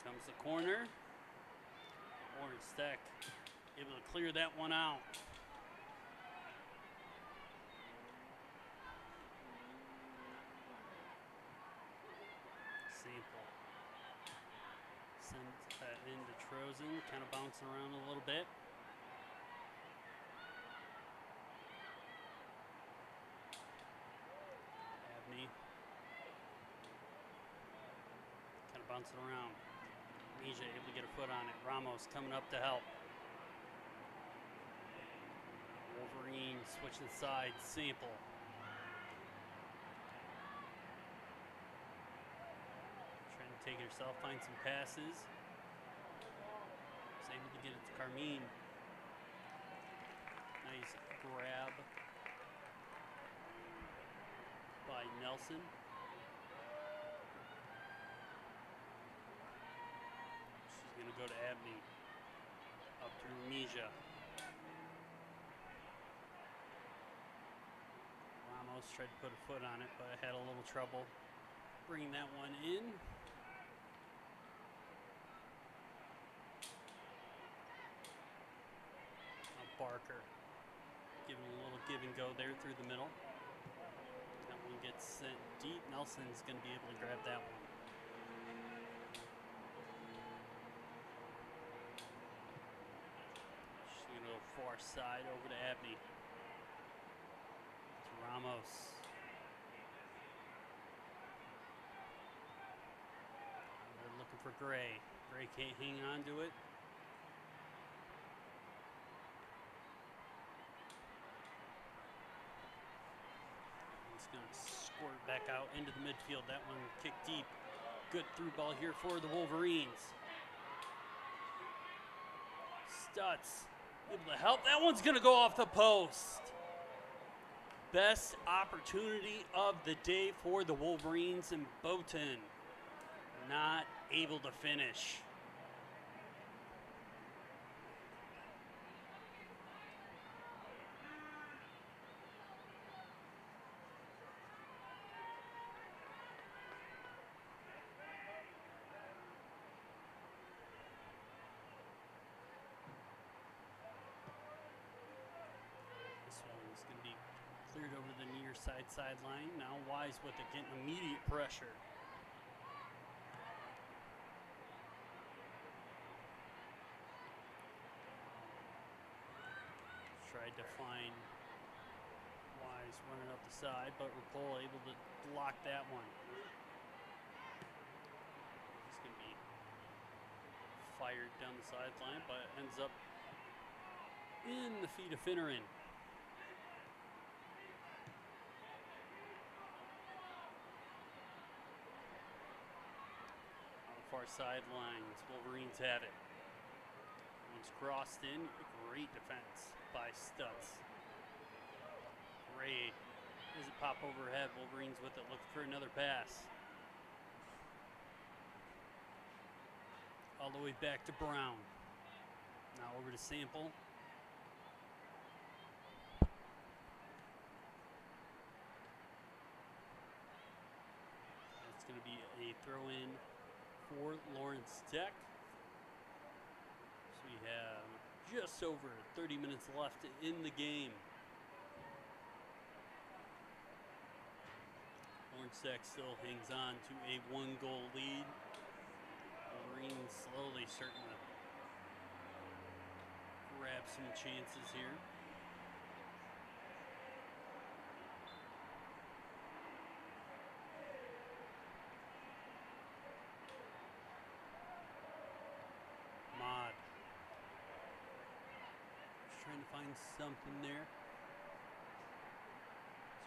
Comes the corner. Orange Tech able to clear that one out. Sample sends that into Trozen, kind of bouncing around a little bit. Abney kind of bouncing around. Asia able to get a foot on it. Ramos coming up to help. Wolverine switching sides. Sample. Trying to take it herself, find some passes. Was able to get it to Carmine. Nice grab by Nelson. Going to go to Abney, up through Mija. Ramos tried to put a foot on it, but had a little trouble bringing that one in. Now Barker giving a little give and go there through the middle. That one gets sent deep. Nelson's going to be able to grab that one. Far side over to Abney. To Ramos. They're looking for Gray. Gray can't hang on to it. He's going to squirt back out into the midfield. That one kicked deep. Good through ball here for the Wolverines. Stutz. Able to help. That one's going to go off the post. Best opportunity of the day for the Wolverines, and Bowton not able to finish. Going to be cleared over the near sideline. Now Wise with it, getting immediate pressure. Tried to find Wise running up the side, but Rapolo able to block that one. He's going to be fired down the sideline, but ends up in the feet of Finneran. Far sidelines, Wolverines have it. One's crossed in, great defense by Stutz. Gray does it pop overhead, Wolverines with it, looking for another pass. All the way back to Brown. Now over to Sample. It's going to be a throw-in for Lawrence Tech. So we have just over 30 minutes left in the game. Lawrence Tech still hangs on to a 1-goal lead. Wolverines slowly starting to grab some chances here. Trying to find something there.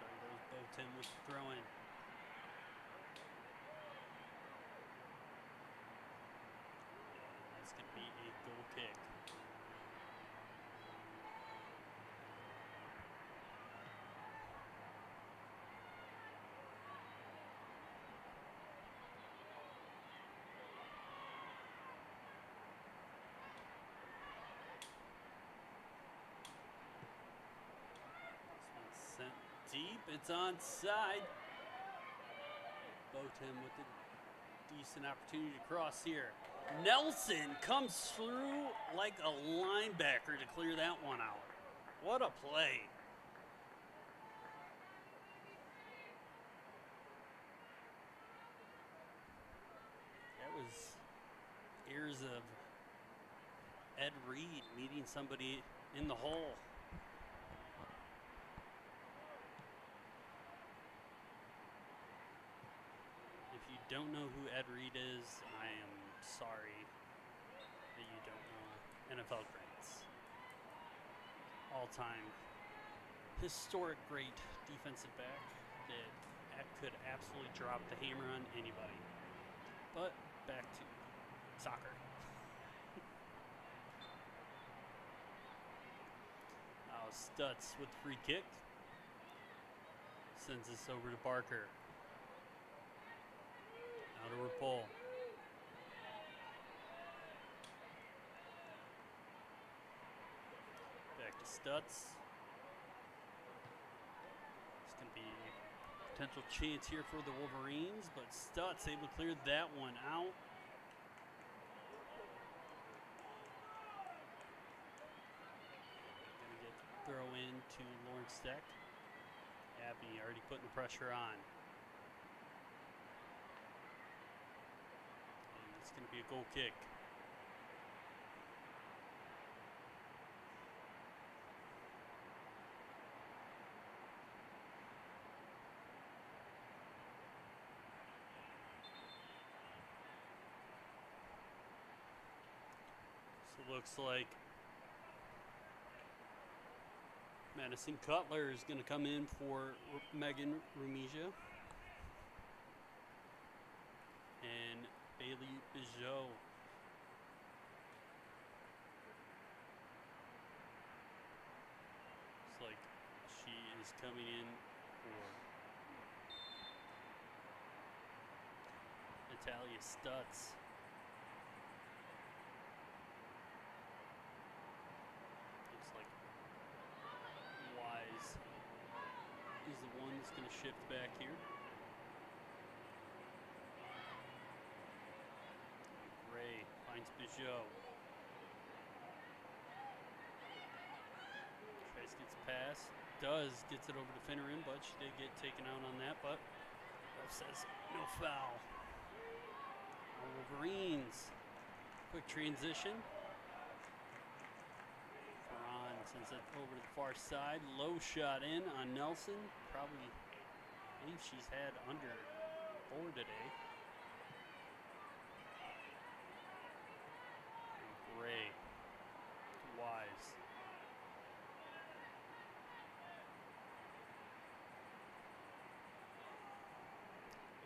Sorry, that was Bowton with the throw in. deep. It's onside. Boatem with a decent opportunity to cross here. Nelson comes through like a linebacker to clear that one out. What a play. That was ears of Ed Reed meeting somebody in the hole. If you don't know who Ed Reed is, I am sorry that you don't know NFL greats. All-time historic great defensive back that could absolutely drop the hammer on anybody. But back to soccer. Now Stutz with the free kick. Sends this over to Barker. Now to Rapol. Back to Stutz. It's going to be a potential chance here for the Wolverines, but Stutz able to clear that one out. Going to get throw in to Lawrence Steck. Abney already putting the pressure on. And it's going to be a goal kick. So it looks like Madison Cutler is going to come in for Megan Rumija. And Bailey Bijot. Looks like she is coming in for Natalia Stutz. Looks like Wise is the one that's going to shift back here. Ray finds Bijot. Trace gets pass. Gets it over to Finneran, but she did get taken out on that, but ref says no foul. Wolverines. Quick transition. Sends it over to the far side. Low shot in on Nelson. Probably, I believe she's had under 4 today. And Gray to Wise.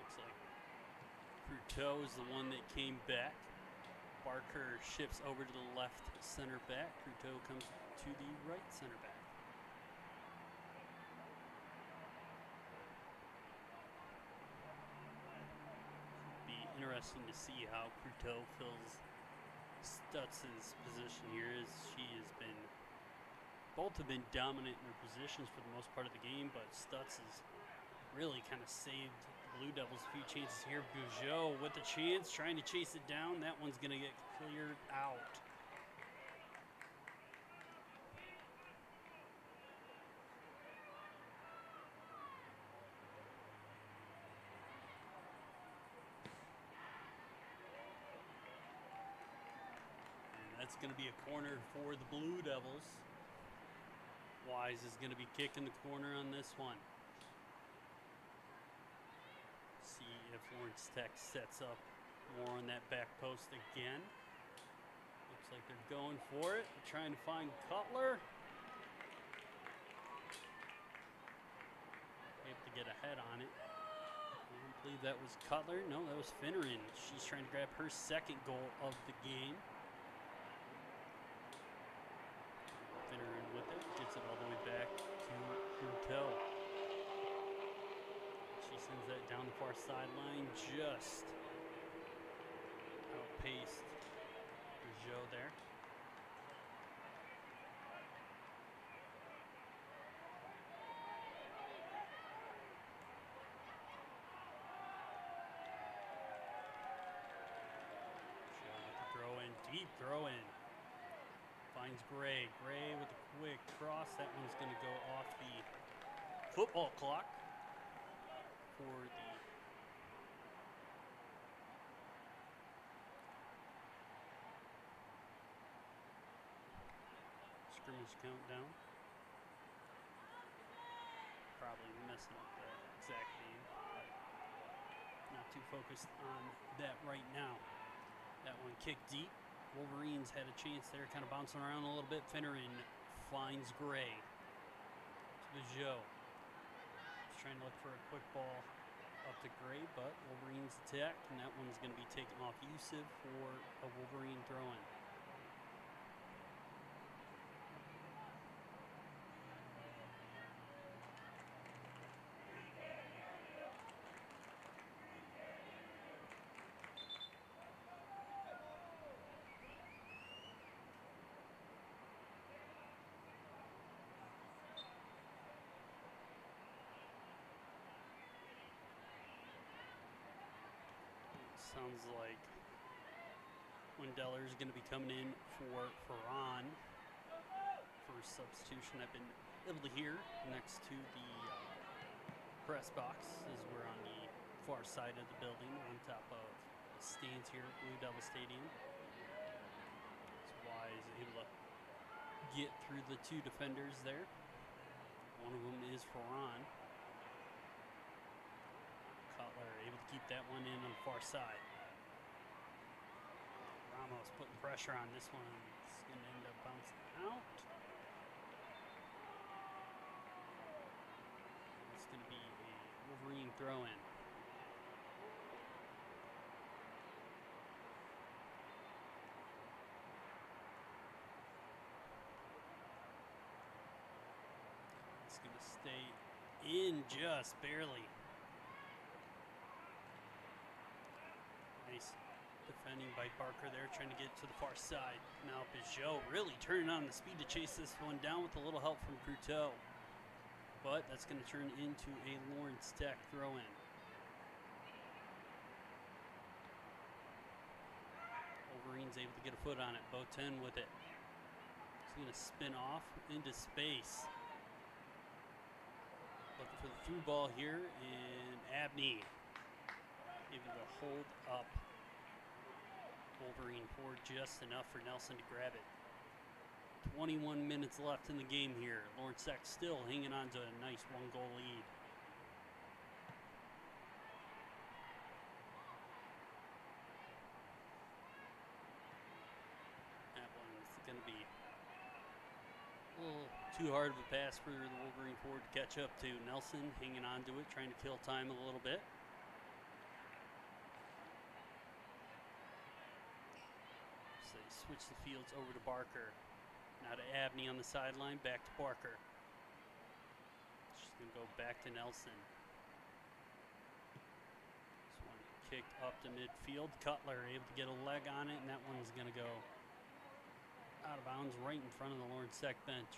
Looks like Cruteau is the one that came back. Barker shifts over to the left center back. Cruteau comes to the right center back. Be interesting to see how Cruteau fills Stutz's position here, as she has been, both have been dominant in their positions for the most part of the game, but Stutz has really kind of saved the Blue Devils a few chances here. Bijot with the chance, trying to chase it down. That one's going to get cleared out. That's going to be a corner for the Blue Devils. Wise is going to be kicking the corner on this one. See if Lawrence Tech sets up more on that back post again. Looks like they're going for it. They're trying to find Cutler. Able to get ahead on it. I don't believe that was Cutler. No, that was Finneran. She's trying to grab her second goal of the game. Finneran with it, gets it all the way back to Cruteau. She sends that down the far sideline, just outpaced Bijot there. deep throw in. Finds Gray. Gray with a quick cross. That one's going to go off the football clock for the scrimmage countdown. Probably messing up the exact name, but not too focused on that right now. That one kicked deep. Wolverines had a chance there, kind of bouncing around a little bit. Finneran finds Gray. To Bijot. He's trying to look for a quick ball up to Gray, but Wolverines attack, and that one's going to be taken off Yusuf for a Wolverine throw-in. Sounds like Wendeller's going to be coming in for Ferran for substitution. I've been able to hear next to the press box as we're on the far side of the building on top of the stands here at Blue Devil Stadium. That's why he's able to get through the two defenders there. One of them is Ferran. Cutler able to keep that one in on the far side. Ramos putting pressure on this one. It's going to end up bouncing out. It's going to be a Wolverine throw-in. It's going to stay in just barely. Nice defending by Barker there, trying to get to the far side. Now Bijot really turning on the speed to chase this one down with a little help from Cruteau. But that's going to turn into a Lawrence Tech throw-in. Wolverine's able to get a foot on it. Boten with it. He's going to spin off into space. Looking for the through ball here, and Abney able to hold up Wolverine for just enough for Nelson to grab it. 21 minutes left in the game here. Lawrence Tech still hanging on to a nice one-goal lead. That one's going to be a little too hard of a pass for the Wolverine forward to catch up to. Nelson hanging on to it, trying to kill time a little bit. So they switch the fields over to Barker. Now to Abney on the sideline, back to Barker. She's going to go back to Nelson. This one kicked up to midfield. Cutler able to get a leg on it, and that one's going to go out of bounds right in front of the Lawrence Tech bench.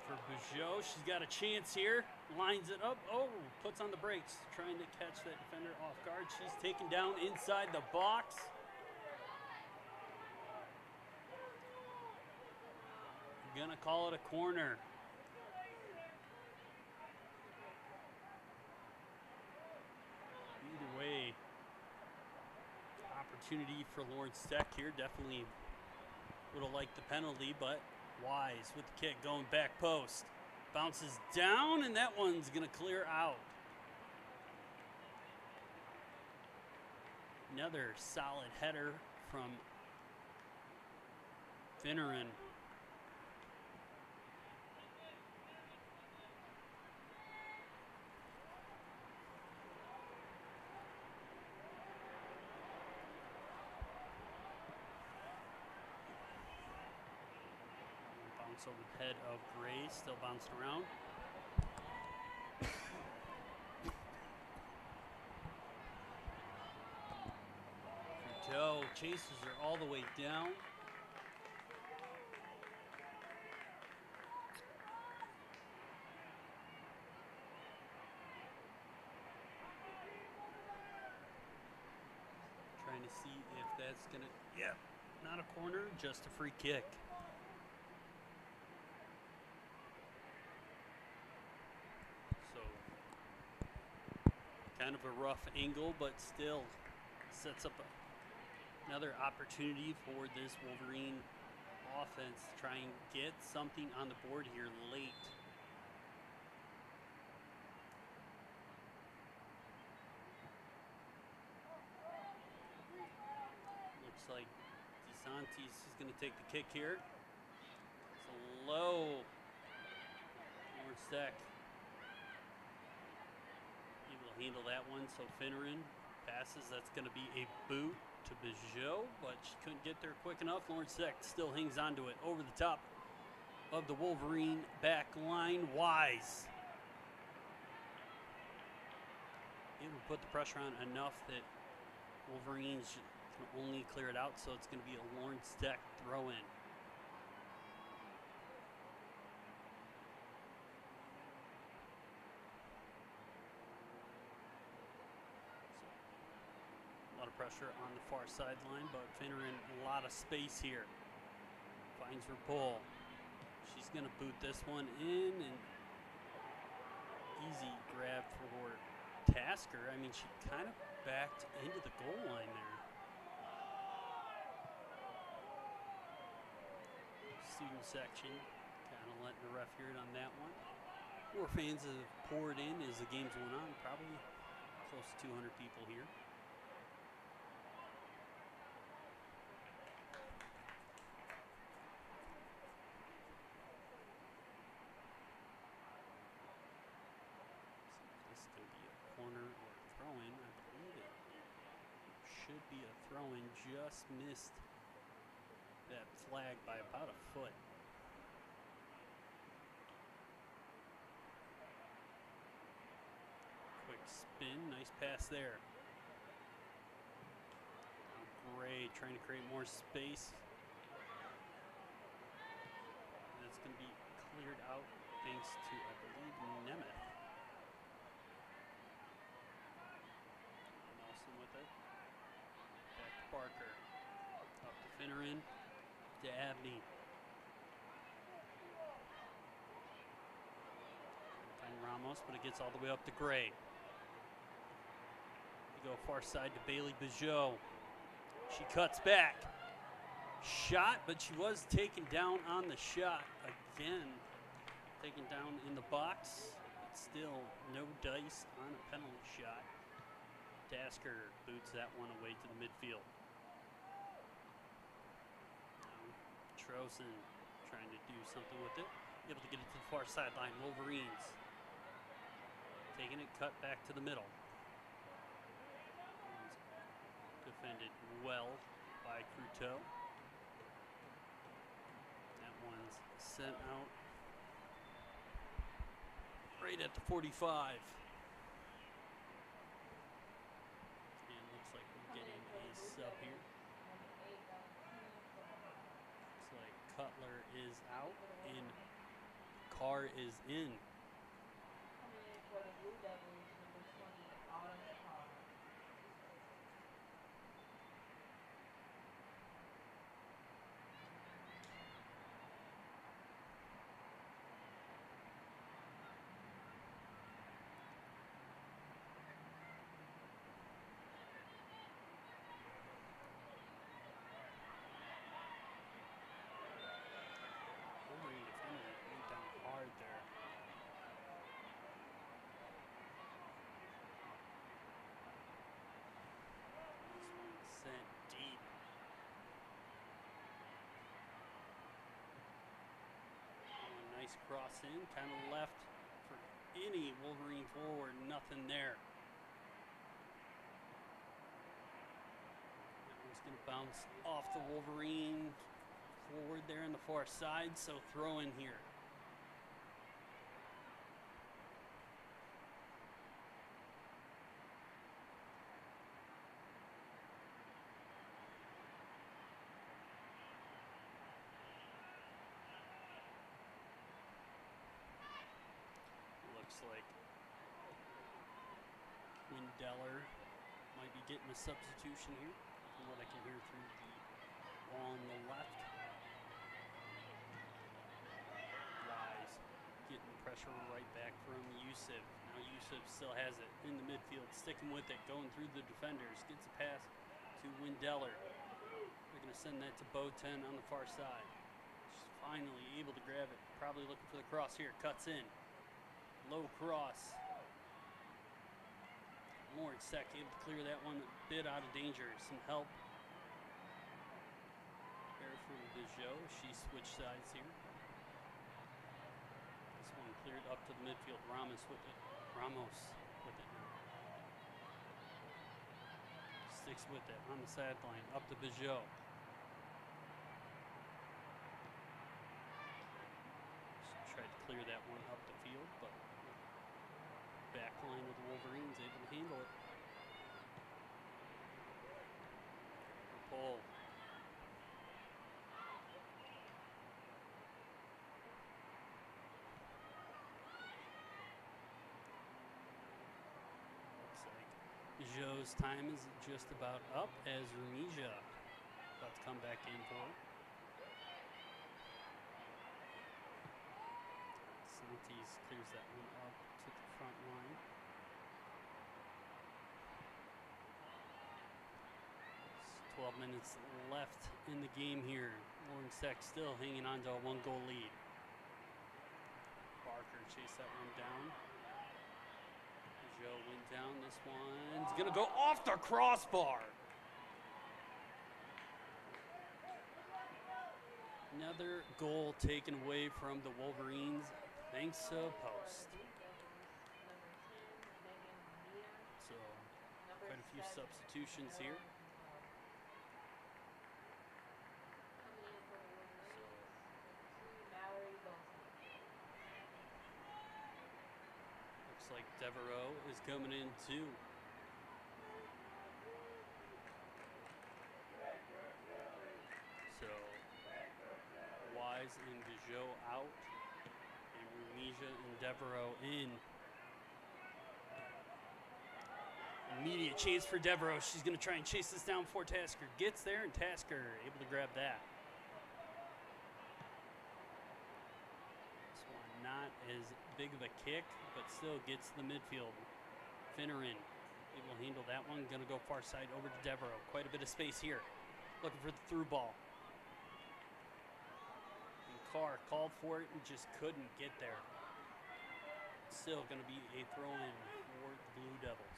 For Bijot, she's got a chance here, lines it up, puts on the brakes, trying to catch that defender off guard. She's taken down inside the box. Gonna call it a corner. Either way, opportunity for Lawrence Tech here. Definitely would have liked the penalty, but Wise with the kick going back post. Bounces down, and that one's going to clear out. Another solid header from Finneran. Over the head of Gray, still bouncing around. Cruteau chases her all the way down. That's going to, yeah, not a corner, just a free kick. So, kind of a rough angle, but still sets up another opportunity for this Wolverine offense to try and get something on the board here late. Looks like DeSantis is going to take the kick here. It's a low Lawrence Deck. He will handle that one, so Finneran passes. That's going to be a boot to Bijot, but she couldn't get there quick enough. Lawrence Deck still hangs onto it over the top of the Wolverine back line. Wise able to put the pressure on enough that Wolverines can only clear it out, so it's going to be a Lawrence Deck throw in. A lot of pressure on the far sideline, but Finneran a lot of space here. Finds her pull. She's going to boot this one in, and easy grab for Tasker. I mean, she kind of backed into the goal line there. Student section kind of letting the ref hear it on that one. More fans have poured in as the game's went on. Probably close to 200 people here. This is going to be a corner or a throw-in. I believe it should be a throw-in. Just missed that flag by about a foot. Quick spin, nice pass there. Gray trying to create more space. That's going to be cleared out thanks to, I believe, Nemeth. Nelson with it. Back to Parker. Up to Finneran. To Abney. And Ramos, but it gets all the way up to Gray. We go far side to Bailey Bijot. She cuts back. Shot, but she was taken down on the shot. Again, taken down in the box. But still, no dice on a penalty shot. Tasker boots that one away to the midfield. Trosen trying to do something with it. Able to get it to the far sideline. Wolverines taking it, cut back to the middle. Defended well by Cruteau. That one's sent out right at the 45. And looks like we're getting a sub here. Cutler is out and Carr is in. Cross in, kind of left for any Wolverine forward, nothing there. That one's going to bounce off the Wolverine forward there on the far side, so throw in here. Like Windeller might be getting a substitution here, from what I can hear through Yusuf. Now Yusuf still has it in the midfield, sticking with it, going through the defenders. Gets a pass to Windeller. They're going to send that to Bo 10 on the far side. She's finally able to grab it. Probably looking for the cross here. Cuts in. Low cross. Lawrence Sec able to clear that one a bit out of danger. Some help there from Bijot. She switched sides here. This one cleared up to the midfield. Ramos with it now. Sticks with it on the sideline. Up to Bijot. She tried to clear that one up the field, but back line of the Wolverines able to handle it. Pull. Looks like Bijot's time is just about up as Remija about to come back in for it. Santis clears that one up to the front line. 12 minutes left in the game here. Lawrence Sec still hanging on to a 1-goal lead. Barker chased that one down. Joe went down. This one's gonna go off the crossbar. Another goal taken away from the Wolverines thanks to a post. So quite a few substitutions here. Looks like Devereaux is coming in too. So Wise and Bijot out, and Rumija and Devereaux in. Immediate chase for Devereaux. She's going to try and chase this down before Tasker gets there, and Tasker able to grab that. This one not as big of a kick, but still gets the midfield. Finneran able to handle that one. Going to go far side over to Devereaux. Quite a bit of space here. Looking for the through ball. And Carr called for it and just couldn't get there. Still going to be a throw-in for the Blue Devils.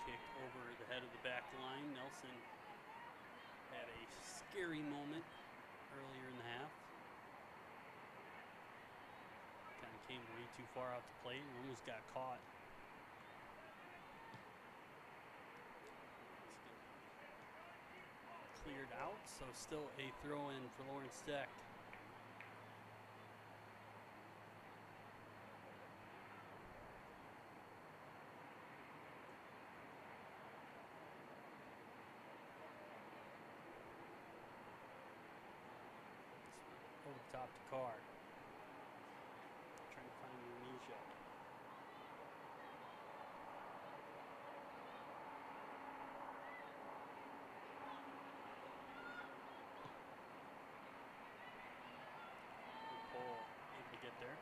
Kicked over the head of the back line. Nelson had a scary moment earlier in the half. Kind of came way too far out to play and almost got caught. Cleared out, so still a throw-in for Lawrence Tech. Over the top to Carr. Trying to find Rumija. Good pull, able to get there.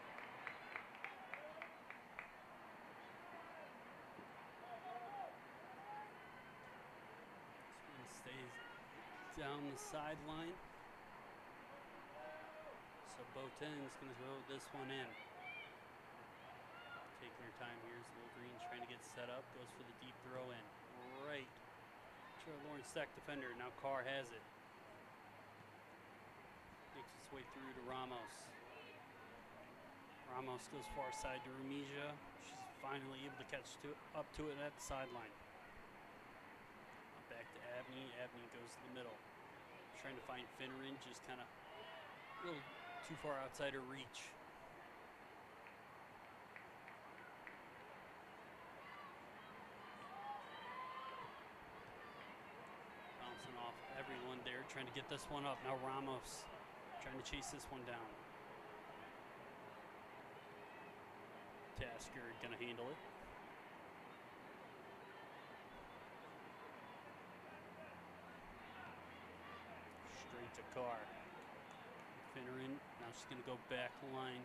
This one stays down the sideline. So Boten's going to throw this one in. Taking her time here as Wolverines trying to get set up. Goes for the deep throw in. Right to our Lawrence Tech defender. Now Carr has it. Makes its way through to Ramos. Ramos goes far side to Rumija. She's finally able to catch up to it at the sideline. Back to Abney. Abney goes to the middle. Trying to find Finneran. Just kind of a little too far outside her reach. Bouncing off everyone there, trying to get this one up. Now Ramos trying to chase this one down. Tasker gonna handle it. Carr. Finneran, now she's going to go back line.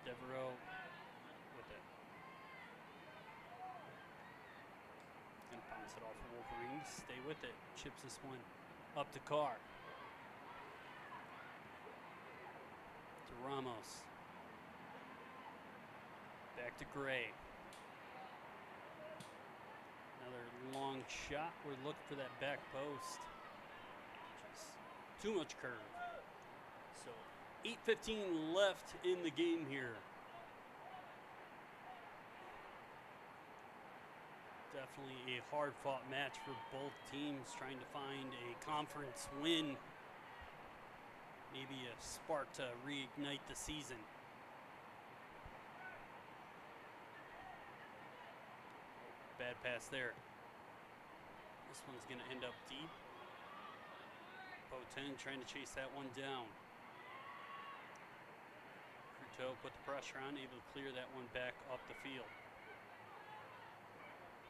Devereaux with it. Going to bounce it off of Wolverine. Stay with it. Chips this one up to Carr. To Ramos. Back to Gray. Another long shot. We're looking for that back post. Just too much curve. So 8:15 left in the game here. Definitely a hard-fought match for both teams, trying to find a conference win. Maybe a spark to reignite the season. Bad pass there. This one's going to end up deep. Boten trying to chase that one down. Cruteau put the pressure on, able to clear that one back up the field.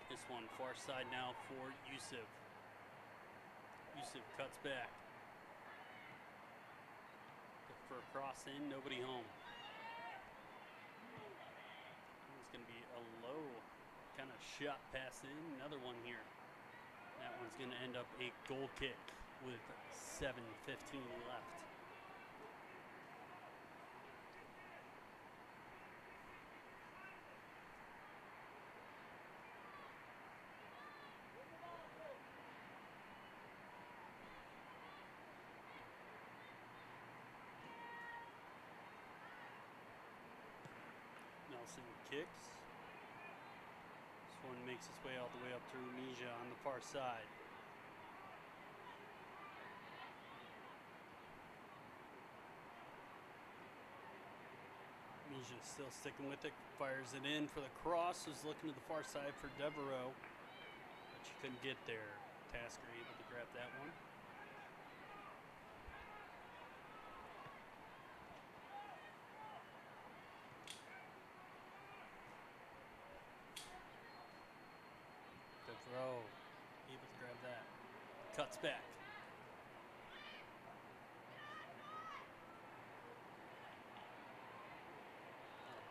This one far side now for Yusuf. Yusuf cuts back. Look for a cross in, nobody home. It's going to be a low kind of shot pass in. Another one here. That one's going to end up a goal kick with 7:15 left. Nelson kicks. This one makes its way all the way up to Rumija on the far side. Rumija still sticking with it, fires it in for the cross, was looking to the far side for Devereaux, but she couldn't get there. Tasker able to grab that one. Devereaux able to grab that. Cuts back.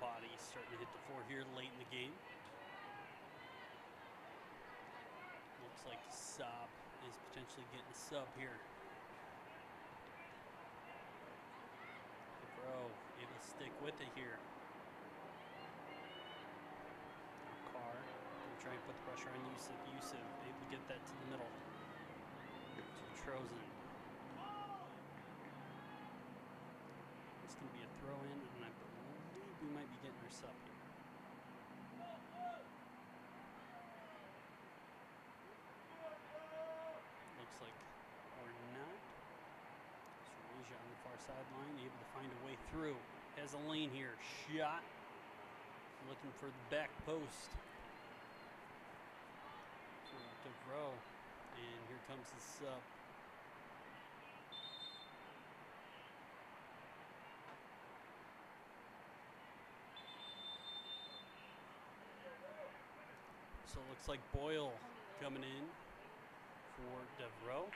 Body starting to hit the floor here late in the game. Looks like Saab is potentially getting a sub here. Devereaux able to stick with it here. Carr gonna try and put the pressure on Yusuf. Yusuf able to get that to the middle. To Trozen. It's gonna be a throw in, and I believe we might be getting our sub here. Looks like we're not. So Asia on the far sideline, able to find a way through. Has a lane here. Shot. Looking for the back post. For Devereaux. And here comes the sub. So it looks like Boyle coming in for Devereaux.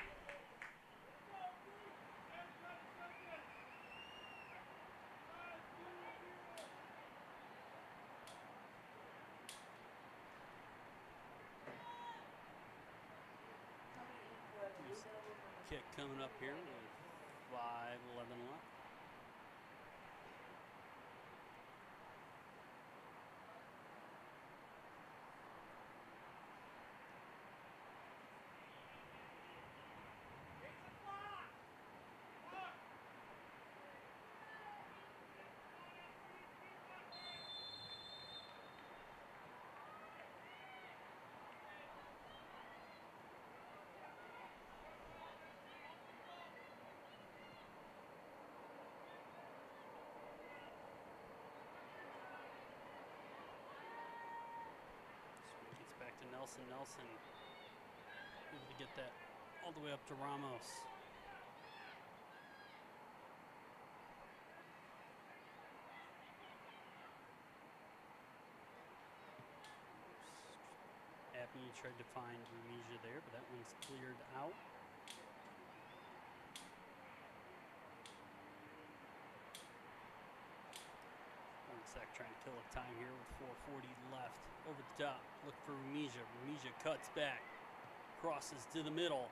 Kick coming up here with 5:11 left. Back to Nelson. Nelson able to get that all the way up to Ramos. Abney tried to find Rumija there, but that one's cleared out. trying to kill a time here with 4:40 left. Over the top, look for Rumija. Rumija cuts back, crosses to the middle.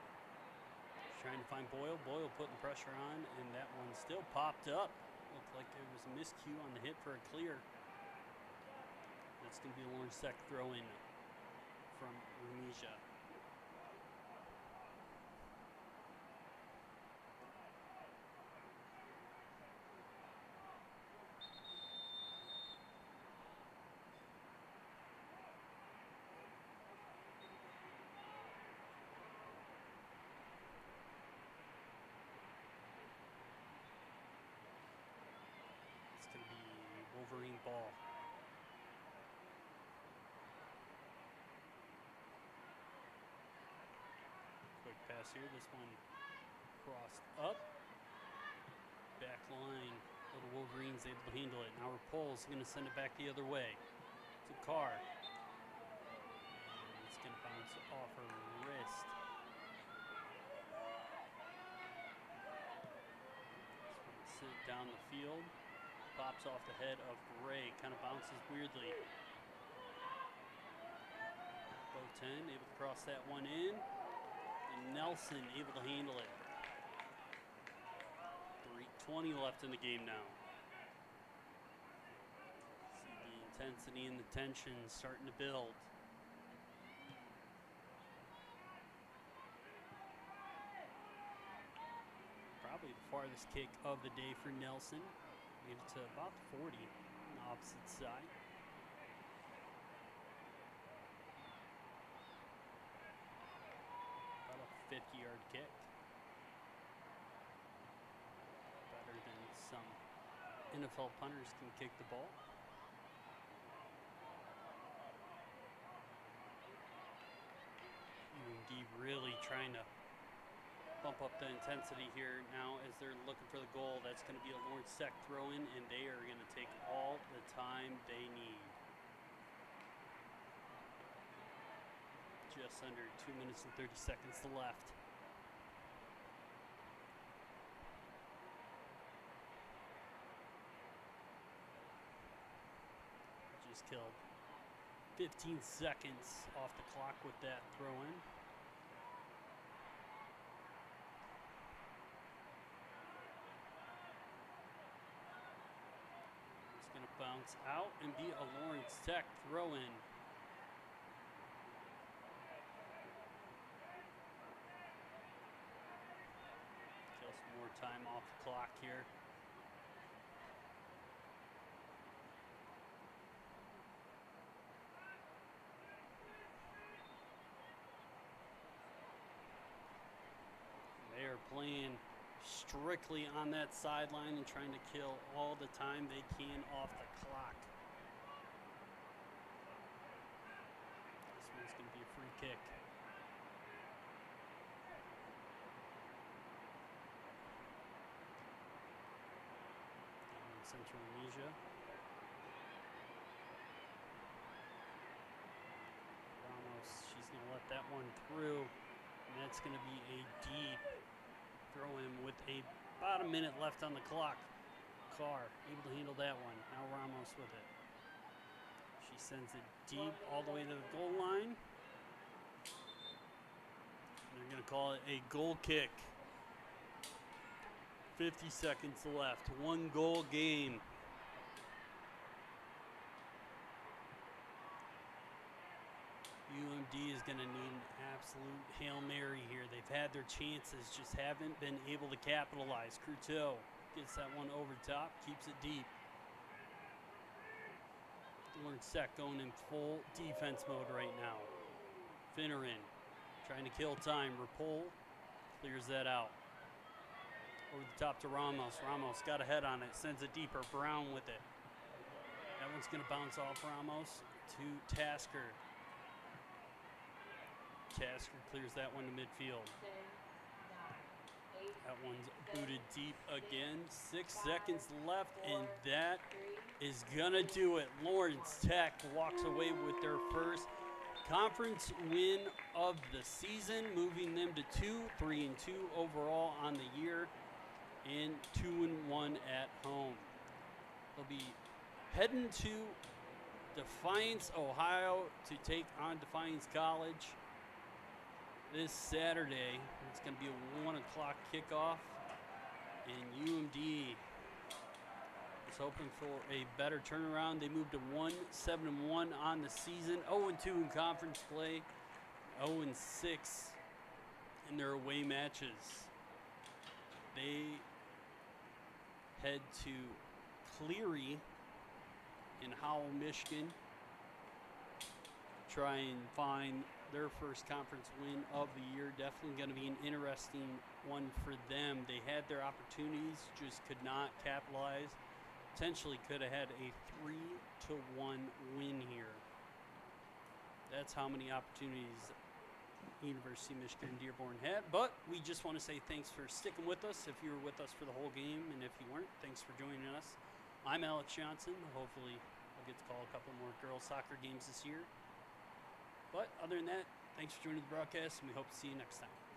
Trying to find Boyle. Boyle putting pressure on, and that one still popped up. Looked like there was a miscue on the hit for a clear. That's going to be a Lawrence Tech throw in from Rumija. It's going to be Wolverine ball. Quick pass here. This one crossed up. Back line. Little Wolverine's able to handle it. Now Rapol's going to send it back the other way to Carr. And it's going to bounce off her wrist. Sit down the field. Pops off the head of Gray. Kind of bounces weirdly. Boten able to cross that one in. And Nelson able to handle it. 3:20 left in the game now. See the intensity and the tension starting to build. Probably the farthest kick of the day for Nelson. Made it to about 40 on the opposite side. About a 50-yard kick. Better than some NFL punters can kick the ball. UMD really trying to bump up the intensity here now as they're looking for the goal. That's going to be a Lawrence Tech throw-in, and they are going to take all the time they need. Just under 2 minutes and 30 seconds left. Just killed 15 seconds off the clock with that throw-in. Going to bounce out and be a Lawrence Tech throw-in. Kill some more time off the clock here. They are playing strictly on that sideline and trying to kill all the time they can off the clock. This one's going to be a free kick. Central Asia. Ramos, she's going to let that one through, and that's going to be a deep throw in with about a minute left on the clock. Carr able to handle that one. Now Ramos with it. She sends it deep all the way to the goal line. They're going to call it a goal kick. 50 seconds left. 1 goal game. UMD is going to need an absolute Hail Mary here. They've had their chances, just haven't been able to capitalize. Cruteau gets that one over top, keeps it deep. Lawrence Tech going in full defense mode right now. Finneran trying to kill time. Rapol clears that out. Over the top to Ramos. Ramos got a head on it, sends it deeper. Brown with it. That one's going to bounce off Ramos to Tasker. Tasker clears that one to midfield. That one's booted deep again. 6 seconds left, and that is gonna do it. Lawrence Tech walks away with their first conference win of the season, moving them to 3-2 overall on the year, and 2-1 at home. They'll be heading to Defiance, Ohio to take on Defiance College this Saturday. It's going to be a 1 o'clock kickoff, and UMD is hoping for a better turnaround. They moved to 1-7-1 on the season, 0-2 in conference play, 0-6 in their away matches. They head to Cleary in Howell, Michigan, try and find their first conference win of the year. Definitely going to be an interesting one for them. They had their opportunities, just could not capitalize. Potentially could have had a 3-1 win here. That's how many opportunities University of Michigan Dearborn had. But we just want to say thanks for sticking with us. If you were with us for the whole game, and if you weren't, thanks for joining us. I'm Alex Johnson. Hopefully I'll get to call a couple more girls soccer games this year. But other than that, thanks for joining the broadcast, and we hope to see you next time.